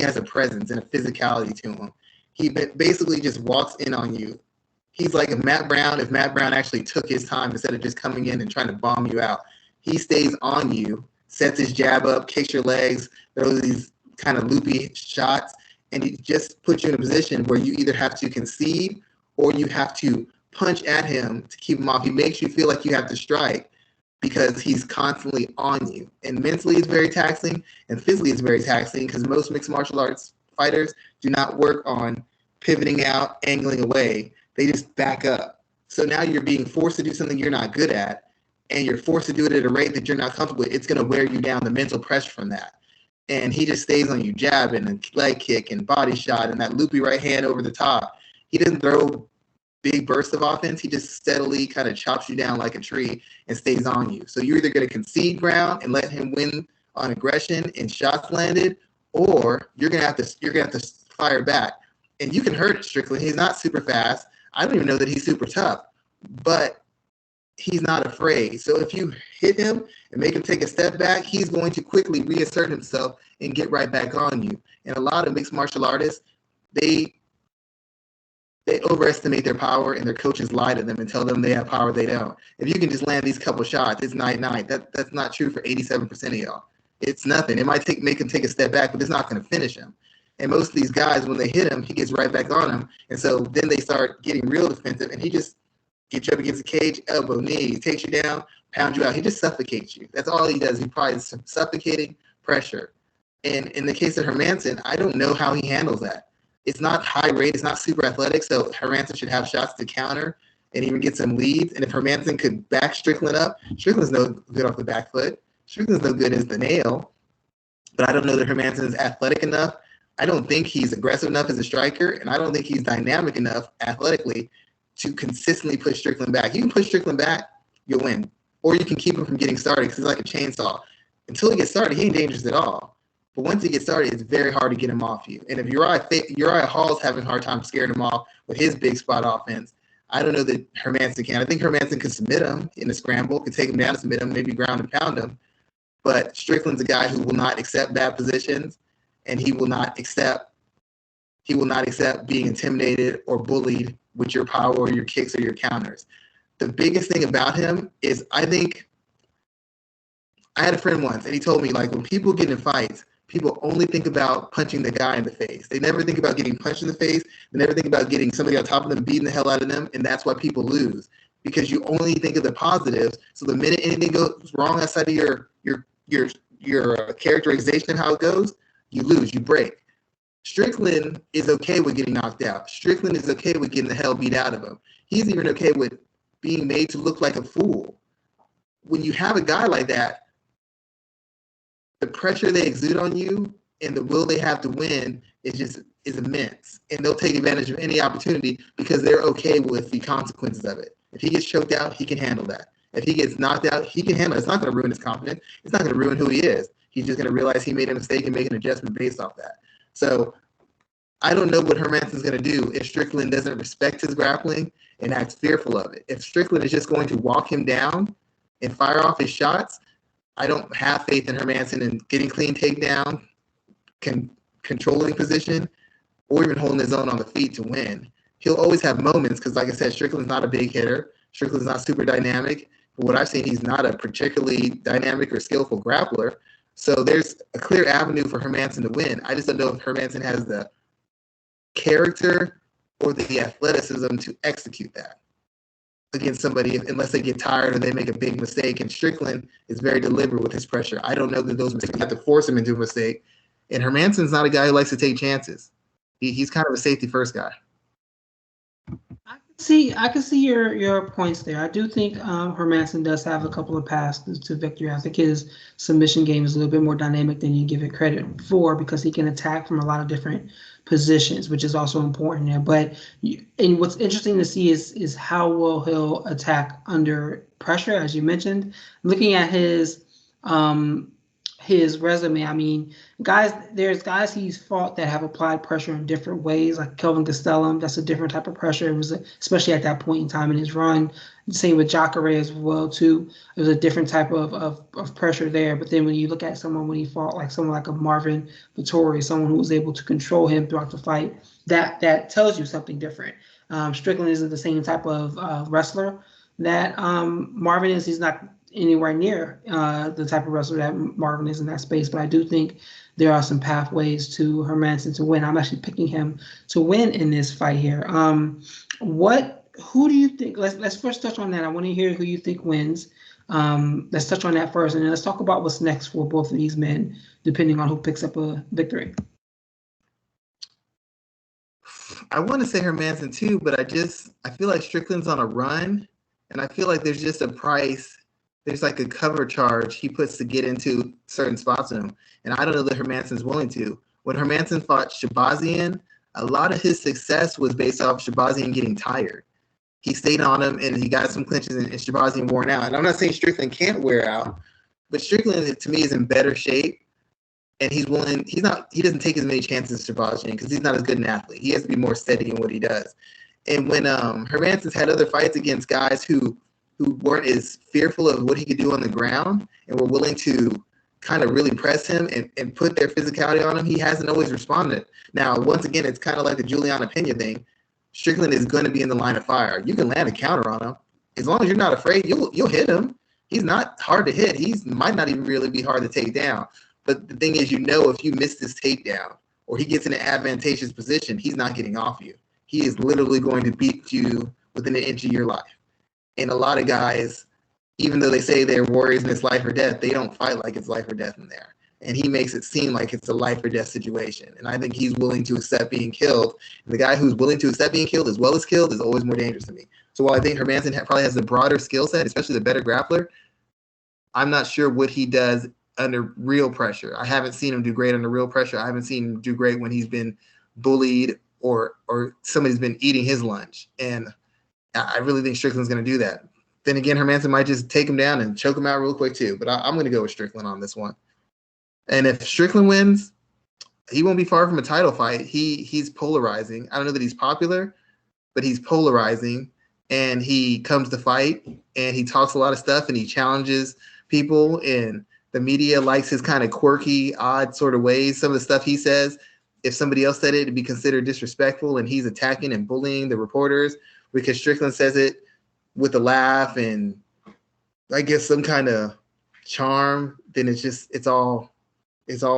has a presence and a physicality to him. He basically just walks in on you. He's like if Matt Brown actually took his time instead of just coming in and trying to bomb you out. He stays on you, sets his jab up, kicks your legs, throws these kind of loopy shots, and he just puts you in a position where you either have to concede or you have to punch at him to keep him off. He makes you feel like you have to strike because he's constantly on you. And mentally it's very taxing, and physically it's very taxing because most mixed martial arts fighters do not work on pivoting out, angling away. They just back up. So now you're being forced to do something you're not good at, and you're forced to do it at a rate that you're not comfortable with. It's going to wear you down, the mental pressure from that. And he just stays on you, jabbing and leg kick and body shot and that loopy right hand over the top. He doesn't throw big bursts of offense. He just steadily kind of chops you down like a tree and stays on you. So you're either going to concede ground and let him win on aggression and shots landed, or you're going to have to fire back. And you can hurt Strickland. He's not super fast. I don't even know that he's super tough, but he's not afraid. So if you hit him and make him take a step back, he's going to quickly reassert himself and get right back on you. And a lot of mixed martial artists, they overestimate their power, and their coaches lie to them and tell them they have power they don't. If you can just land these couple shots, it's night-night. That's not true for 87% of y'all. It's nothing. It might make him take a step back, but it's not going to finish him. And most of these guys, when they hit him, he gets right back on him. And so then they start getting real defensive, and he just gets you up against the cage, elbow, knee, takes you down, pounds you out. He just suffocates you. That's all he does. He provides suffocating pressure. And in the case of Hermansson, I don't know how he handles that. It's not high rate. It's not super athletic. So Hermansson should have shots to counter and even get some leads. And if Hermansson could back Strickland up, Strickland's no good off the back foot. Strickland's no good as the nail. But I don't know that Hermansson is athletic enough. I don't think he's aggressive enough as a striker. And I don't think he's dynamic enough athletically to consistently push Strickland back. You can push Strickland back, you'll win. Or you can keep him from getting started because he's like a chainsaw. Until he gets started, he ain't dangerous at all. But once he gets started, it's very hard to get him off you. And if Uriah Hall's having a hard time scaring him off with his big spot offense, I don't know that Hermansson can. I think Hermansson could submit him in a scramble, could take him down and submit him, maybe ground and pound him. But Strickland's a guy who will not accept bad positions, and he will not accept being intimidated or bullied with your power or your kicks or your counters. The biggest thing about him is I had a friend once, and he told me, like, when people get in fights, people only think about punching the guy in the face. They never think about getting punched in the face. They never think about getting somebody on top of them, beating the hell out of them, and that's why people lose, because you only think of the positives. So the minute anything goes wrong outside of your characterization of how it goes, you lose, you break. Strickland is okay with getting knocked out. Strickland is okay with getting the hell beat out of him. He's even okay with being made to look like a fool. When you have a guy like that, the pressure they exude on you and the will they have to win is immense. And they'll take advantage of any opportunity because they're okay with the consequences of it. If he gets choked out, he can handle that. If he gets knocked out, he can handle it. It's not going to ruin his confidence. It's not going to ruin who he is. He's just going to realize he made a mistake and make an adjustment based off that. So I don't know what Hermansson's going to do if Strickland doesn't respect his grappling and acts fearful of it. If Strickland is just going to walk him down and fire off his shots, I don't have faith in Hermansson in getting clean takedown, controlling position, or even holding his own on the feet to win. He'll always have moments because, like I said, Strickland's not a big hitter. Strickland's not super dynamic. But what I've seen, he's not a particularly dynamic or skillful grappler. So there's a clear avenue for Hermansson to win. I just don't know if Hermansson has the character or the athleticism to execute that against somebody unless they get tired or they make a big mistake. And Strickland is very deliberate with his pressure. I don't know that those mistakes have to force him into a mistake. And Hermansson's not a guy who likes to take chances. He's kind of a safety first guy. I can see your points there. I do think Hermansson does have a couple of paths to victory. I think his submission game is a little bit more dynamic than you give it credit for because he can attack from a lot of different positions, which is also important there. But and what's interesting to see is how well he'll attack under pressure, as you mentioned. Looking at his resume, I mean, there's guys he's fought that have applied pressure in different ways, like Kelvin Gastelum. That's a different type of pressure. It was especially at that point in time in his run. Same with Jacare as well too. It was a different type of pressure there. But then when you look at someone when he fought like someone like a Marvin Vettori, someone who was able to control him throughout the fight, that tells you something different. Strickland isn't the same type of wrestler that Marvin is. He's not anywhere near the type of wrestler that Marvin is in that space. But I do think there are some pathways to Hermansson to win. I'm actually picking him to win in this fight here. Who do you think? Let's first touch on that. I want to hear who you think wins. Let's touch on that first, and then let's talk about what's next for both of these men, depending on who picks up a victory. I want to say Hermansson too, but I feel like Strickland's on a run, and I feel like there's just a price. There's like a cover charge he puts to get into certain spots in him. And I don't know that Hermansson's willing to. When Hermansson fought Shabazian, a lot of his success was based off Shabazian getting tired. He stayed on him and he got some clinches and Shabazian worn out. And I'm not saying Strickland can't wear out, but Strickland to me is in better shape. And he doesn't take as many chances as Shabazian because he's not as good an athlete. He has to be more steady in what he does. And when Hermansson's had other fights against guys who weren't as fearful of what he could do on the ground and were willing to kind of really press him and put their physicality on him, he hasn't always responded. Now, once again, it's kind of like the Juliana Pena thing. Strickland is going to be in the line of fire. You can land a counter on him. As long as you're not afraid, you'll hit him. He's not hard to hit. He might not even really be hard to take down. But the thing is, if you miss this takedown or he gets in an advantageous position, he's not getting off you. He is literally going to beat you within an inch of your life. And a lot of guys, even though they say they're warriors and it's life or death, they don't fight like it's life or death in there. And he makes it seem like it's a life or death situation. And I think he's willing to accept being killed. And the guy who's willing to accept being killed as well as killed is always more dangerous to me. So while I think Hermansson probably has the broader skill set, especially the better grappler, I'm not sure what he does under real pressure. I haven't seen him do great under real pressure. I haven't seen him do great when he's been bullied or somebody's been eating his lunch. And I really think Strickland's going to do that. Then again, Hermansson might just take him down and choke him out real quick too. But I'm going to go with Strickland on this one. And if Strickland wins, he won't be far from a title fight. He's polarizing. I don't know that he's popular, but he's polarizing. And he comes to fight, and he talks a lot of stuff, and he challenges people. And the media likes his kind of quirky, odd sort of ways. Some of the stuff he says, if somebody else said it, it'd be considered disrespectful, and he's attacking and bullying the reporters because Strickland says it with a laugh and I guess some kind of charm. Then it's all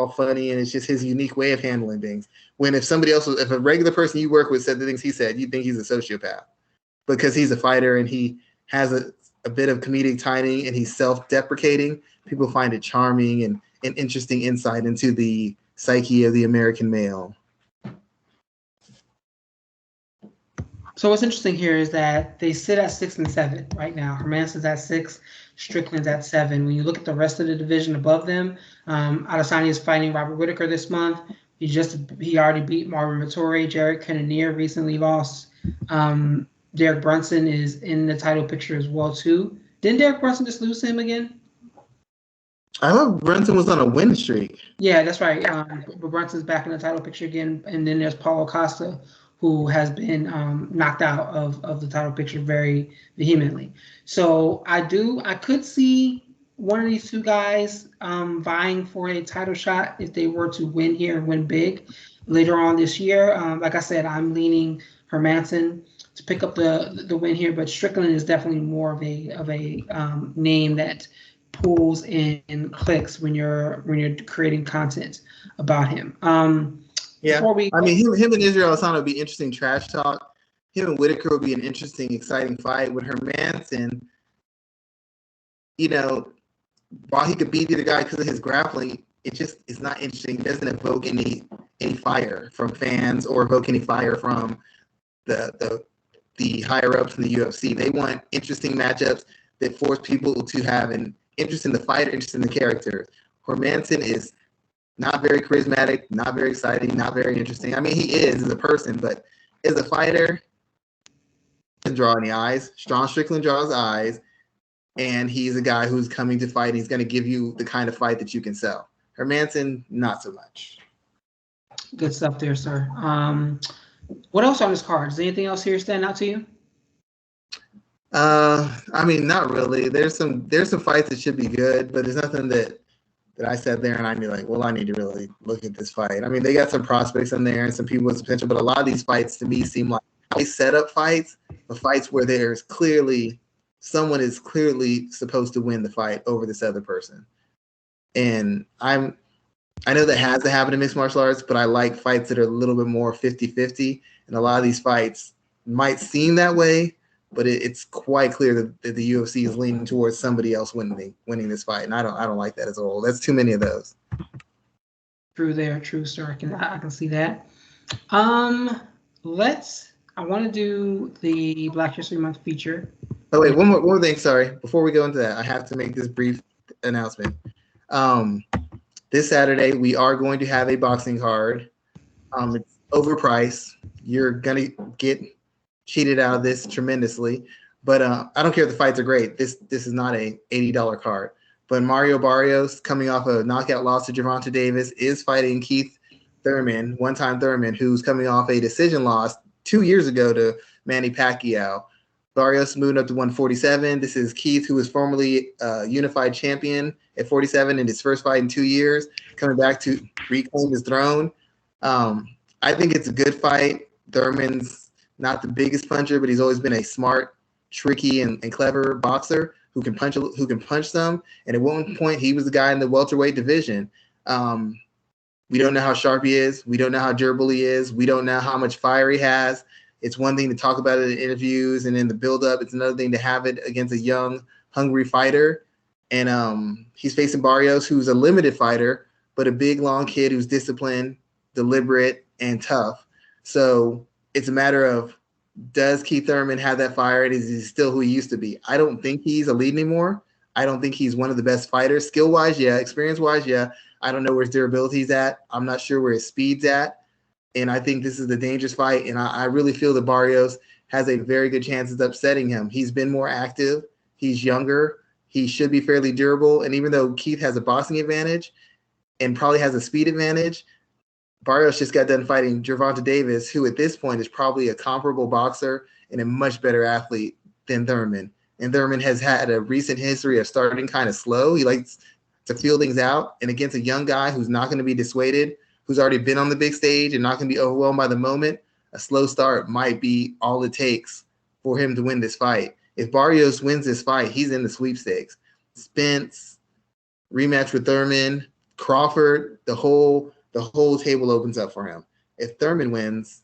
funny, and it's just his unique way of handling things. When if a regular person you work with said the things he said, you'd think he's a sociopath because he's a fighter and he has a bit of comedic timing and he's self-deprecating. People find it charming and an interesting insight into the psyche of the American male. So what's interesting here is that they sit at 6 and 7 right now. Hermansson's at 6, Strickland's at 7. When you look at the rest of the division above them, Adesanya is fighting Robert Whittaker this month. He already beat Marvin Vettori. Jared Cannonier recently lost. Derek Brunson is in the title picture as well too. Didn't Derek Brunson just lose to him again? I thought Brunson was on a win streak. Yeah, that's right. But Brunson's back in the title picture again. And then there's Paulo Costa, who has been knocked out of the title picture very vehemently. So I could see one of these two guys vying for a title shot if they were to win here and win big later on this year. Like I said, I'm leaning Hermansson to pick up the win here, but Strickland is definitely more of a name that pulls in clicks when you're creating content about him. Yeah, Before we I mean, him and Israel Asano would be interesting trash talk. Him and Whitaker would be an interesting, exciting fight. With Hermanson, you know, while he could beat the other guy because of his grappling, it just is not interesting. It doesn't evoke any fire from fans or evoke any fire from the higher ups in the UFC. They want interesting matchups that force people to have an interest in the fighter, interest in the character. Hermanson is not very charismatic, not very exciting, not very interesting. I mean, he is as a person, but as a fighter, he doesn't draw any eyes. Sean Strickland draws eyes, and he's a guy who's coming to fight. And he's going to give you the kind of fight that you can sell. Hermanson, not so much. Good stuff there, sir. What else on this card? Is anything else here stand out to you? I mean, not really. There's some fights that should be good, but there's nothing that I sat there and I'd be like, well, I need to really look at this fight. I mean, they got some prospects in there and some people with potential, but a lot of these fights to me seem like they set up fights, but fights where there's clearly someone is clearly supposed to win the fight over this other person. And I know that has to happen in mixed martial arts, but I like fights that are a little bit more 50-50. And a lot of these fights might seem that way, but it's quite clear that the UFC is leaning towards somebody else winning this fight, and I don't like that as a whole. That's too many of those. True there, true, sir. I can see that. I want to do the Black History Month feature. Oh wait, one more thing. Sorry, before we go into that, I have to make this brief announcement. This Saturday we are going to have a boxing card. It's overpriced. You're gonna get cheated out of this tremendously, but I don't care if the fights are great. This is not a $80 card. But Mario Barrios, coming off a knockout loss to Gervonta Davis, is fighting Keith Thurman, one-time Thurman, who's coming off a decision loss 2 years ago to Manny Pacquiao. Barrios moved up to 147. This is Keith, who was formerly unified champion at 47 in his first fight in 2 years, coming back to reclaim his throne. I think it's a good fight. Thurman's not the biggest puncher, but he's always been a smart, tricky, and clever boxer who can punch some. And at one point, he was the guy in the welterweight division. We don't know how sharp he is. We don't know how durable he is. We don't know how much fire he has. It's one thing to talk about it in interviews and in the build-up. It's another thing to have it against a young, hungry fighter. And he's facing Barrios, who's a limited fighter, but a big, long kid who's disciplined, deliberate, and tough. So it's a matter of, does Keith Thurman have that fire, and is he still who he used to be? I don't think he's elite anymore. I don't think he's one of the best fighters. Skill-wise, yeah. Experience-wise, yeah. I don't know where his durability's at. I'm not sure where his speed's at. And I think this is a dangerous fight. And I really feel that Barrios has a very good chance of upsetting him. He's been more active. He's younger. He should be fairly durable. And even though Keith has a boxing advantage and probably has a speed advantage, Barrios just got done fighting Gervonta Davis, who at this point is probably a comparable boxer and a much better athlete than Thurman. And Thurman has had a recent history of starting kind of slow. He likes to feel things out. And against a young guy who's not going to be dissuaded, who's already been on the big stage and not going to be overwhelmed by the moment, a slow start might be all it takes for him to win this fight. If Barrios wins this fight, he's in the sweepstakes. Spence, rematch with Thurman, Crawford, the whole table opens up for him. If Thurman wins,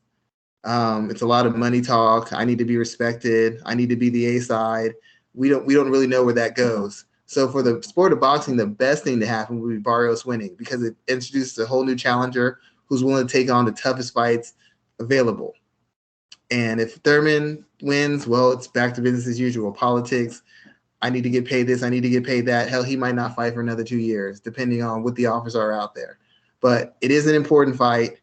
it's a lot of money talk. I need to be respected. I need to be the A side. We don't really know where that goes. So for the sport of boxing, the best thing to happen would be Barrios winning, because it introduces a whole new challenger who's willing to take on the toughest fights available. And if Thurman wins, well, it's back to business as usual. Politics. I need to get paid this. I need to get paid that. Hell, he might not fight for another 2 years, depending on what the offers are out there. But it is an important fight,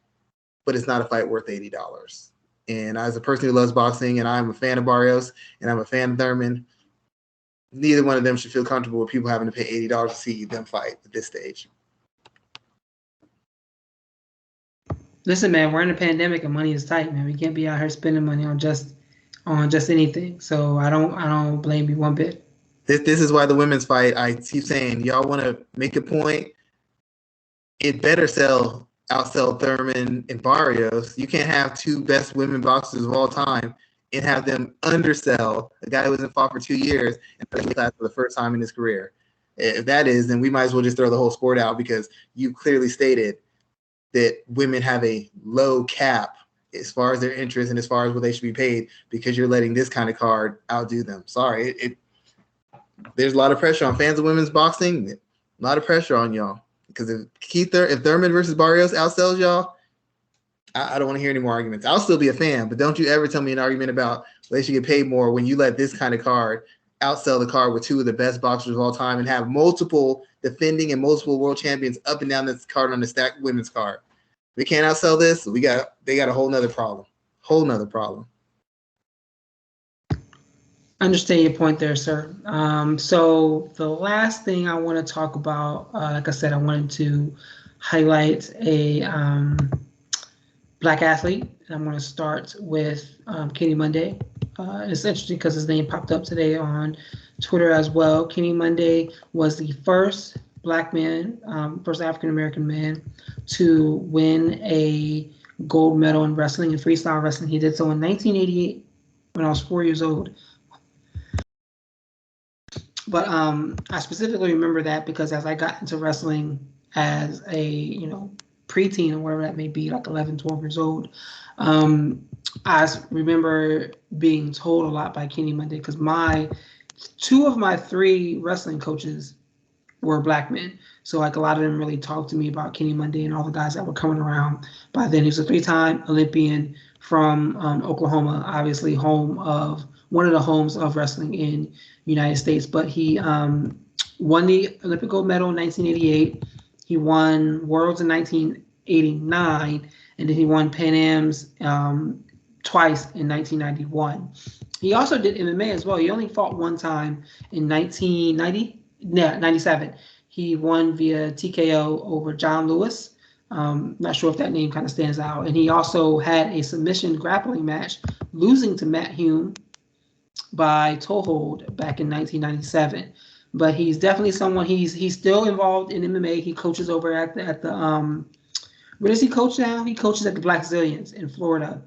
but it's not a fight worth $80. And as a person who loves boxing, and I'm a fan of Barrios, and I'm a fan of Thurman, neither one of them should feel comfortable with people having to pay $80 to see them fight at this stage. Listen, man, we're in a pandemic and money is tight, man. We can't be out here spending money on just anything. So I don't blame you one bit. This is why the women's fight, I keep saying, y'all want to make a point, it better outsell Thurman and Barrios. You can't have two best women boxers of all time and have them undersell a guy who hasn't fought for 2 years and play class for the first time in his career. If that is, then we might as well just throw the whole sport out, because you clearly stated that women have a low cap as far as their interest and as far as what they should be paid because you're letting this kind of card outdo them. Sorry, there's a lot of pressure on fans of women's boxing. A lot of pressure on y'all because if Thurman versus Barrios outsells y'all, I don't want to hear any more arguments. I'll still be a fan, but don't you ever tell me an argument about they should get paid more when you let this kind of card outsell the card with two of the best boxers of all time and have multiple defending and multiple world champions up and down this card on the stacked women's card. We can't outsell this. They got a whole nother problem. Understand your point there, sir. So the last thing I want to talk about, like I said, I wanted to highlight a black athlete. I'm going to start with Kenny Monday. It's interesting because his name popped up today on Twitter as well. Kenny Monday was the first black man, first African-American man to win a gold medal in wrestling, in freestyle wrestling. He did so in 1988 when I was 4 years old. But I specifically remember that because as I got into wrestling as a, preteen or whatever that may be, like 11, 12 years old, I remember being told a lot by Kenny Monday because two of my three wrestling coaches were black men. So like a lot of them really talked to me about Kenny Monday and all the guys that were coming around by then. He was a 3-time Olympian from Oklahoma, obviously one of the homes of wrestling in the United States. But he won the Olympic gold medal in 1988. He won Worlds in 1989, and then he won Pan Am's twice in 1991. He also did MMA as well. He only fought one time in 97. He won via TKO over John Lewis. Not sure if that name kind of stands out. And he also had a submission grappling match, losing to Matt Hume by toe hold back in 1997. But he's definitely someone, he's still involved in MMA. He coaches over at the where does he coach now? He coaches at the Black Zillions in Florida.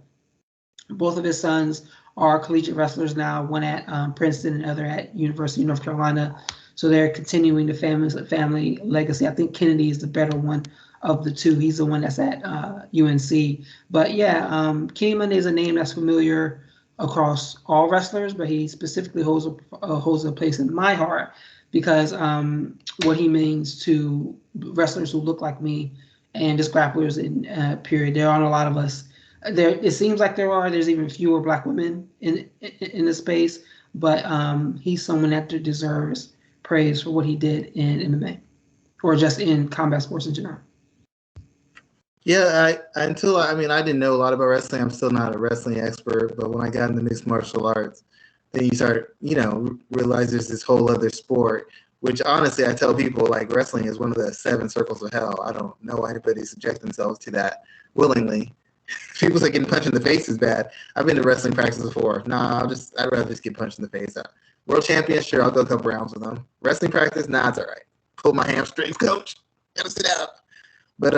Both of his sons are collegiate wrestlers now, one at Princeton and the other at University of North Carolina. So they're continuing the family legacy. I think Kennedy is the better one of the two. He's the one that's at UNC. But yeah, Kenny Monday is a name that's familiar across all wrestlers, but he specifically holds a place in my heart because what he means to wrestlers who look like me and just grapplers in period. There aren't a lot of us. It seems like there's even fewer black women in the space, but he's someone that deserves praise for what he did in MMA or just in combat sports in general. Yeah, I didn't know a lot about wrestling. I'm still not a wrestling expert, but when I got into mixed martial arts, then you start, realize there's this whole other sport, which honestly, I tell people like wrestling is one of the 7 circles of hell. I don't know why anybody subject themselves to that willingly. People say getting punched in the face is bad. I've been to wrestling practice before. Nah, I'd rather just get punched in the face. World champion, sure, I'll go a couple rounds with them. Wrestling practice, nah, it's all right. Pull my hamstrings, coach. Gotta sit out. But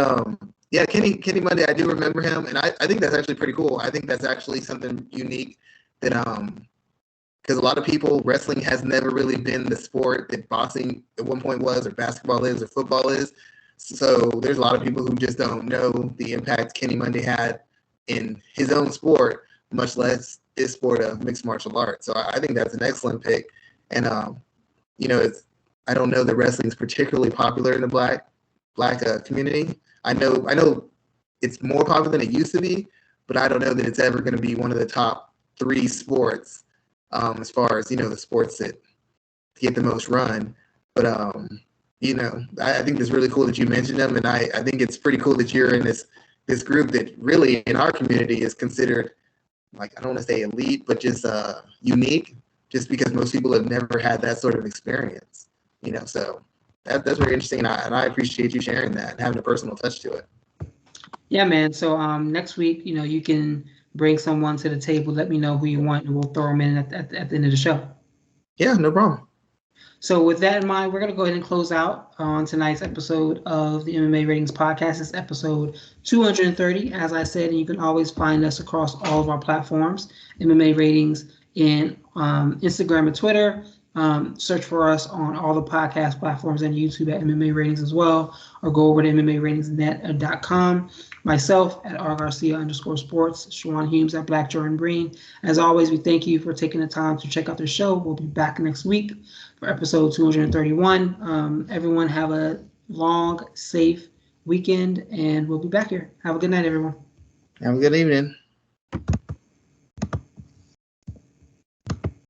yeah, Kenny Monday, I do remember him, and I think that's actually pretty cool. I think that's actually something unique that because a lot of people, wrestling has never really been the sport that boxing at one point was, or basketball is, or football is. So there's a lot of people who just don't know the impact Kenny Monday had in his own sport, much less his sport of mixed martial arts. So I think that's an excellent pick. And I don't know that wrestling is particularly popular in the black community. I know it's more popular than it used to be, but I don't know that it's ever going to be one of the top 3 sports as far as the sports that get the most run. But I think it's really cool that you mentioned them, and I think it's pretty cool that you're in this group that really in our community is considered, like, I don't want to say elite, but just unique, just because most people have never had that sort of experience. So that's very interesting, and I appreciate you sharing that and having a personal touch to it. Yeah, man. So next week, you can bring someone to the table. Let me know who you want, and we'll throw them in at the end of the show. Yeah, no problem. So with that in mind, we're going to go ahead and close out on tonight's episode of the MMA Ratings Podcast. It's episode 230, as I said, and you can always find us across all of our platforms, MMA Ratings in Instagram and Twitter, Search for us on all the podcast platforms and YouTube at MMA Ratings as well, or go over to MMARatingsNet.com. Myself at rgarcia_sports, Schwan Humes at Black Jordan Breen. As always, we thank you for taking the time to check out the show. We'll be back next week for episode 231. Everyone have a long, safe weekend, and we'll be back here. Have a good night, everyone. Have a good evening.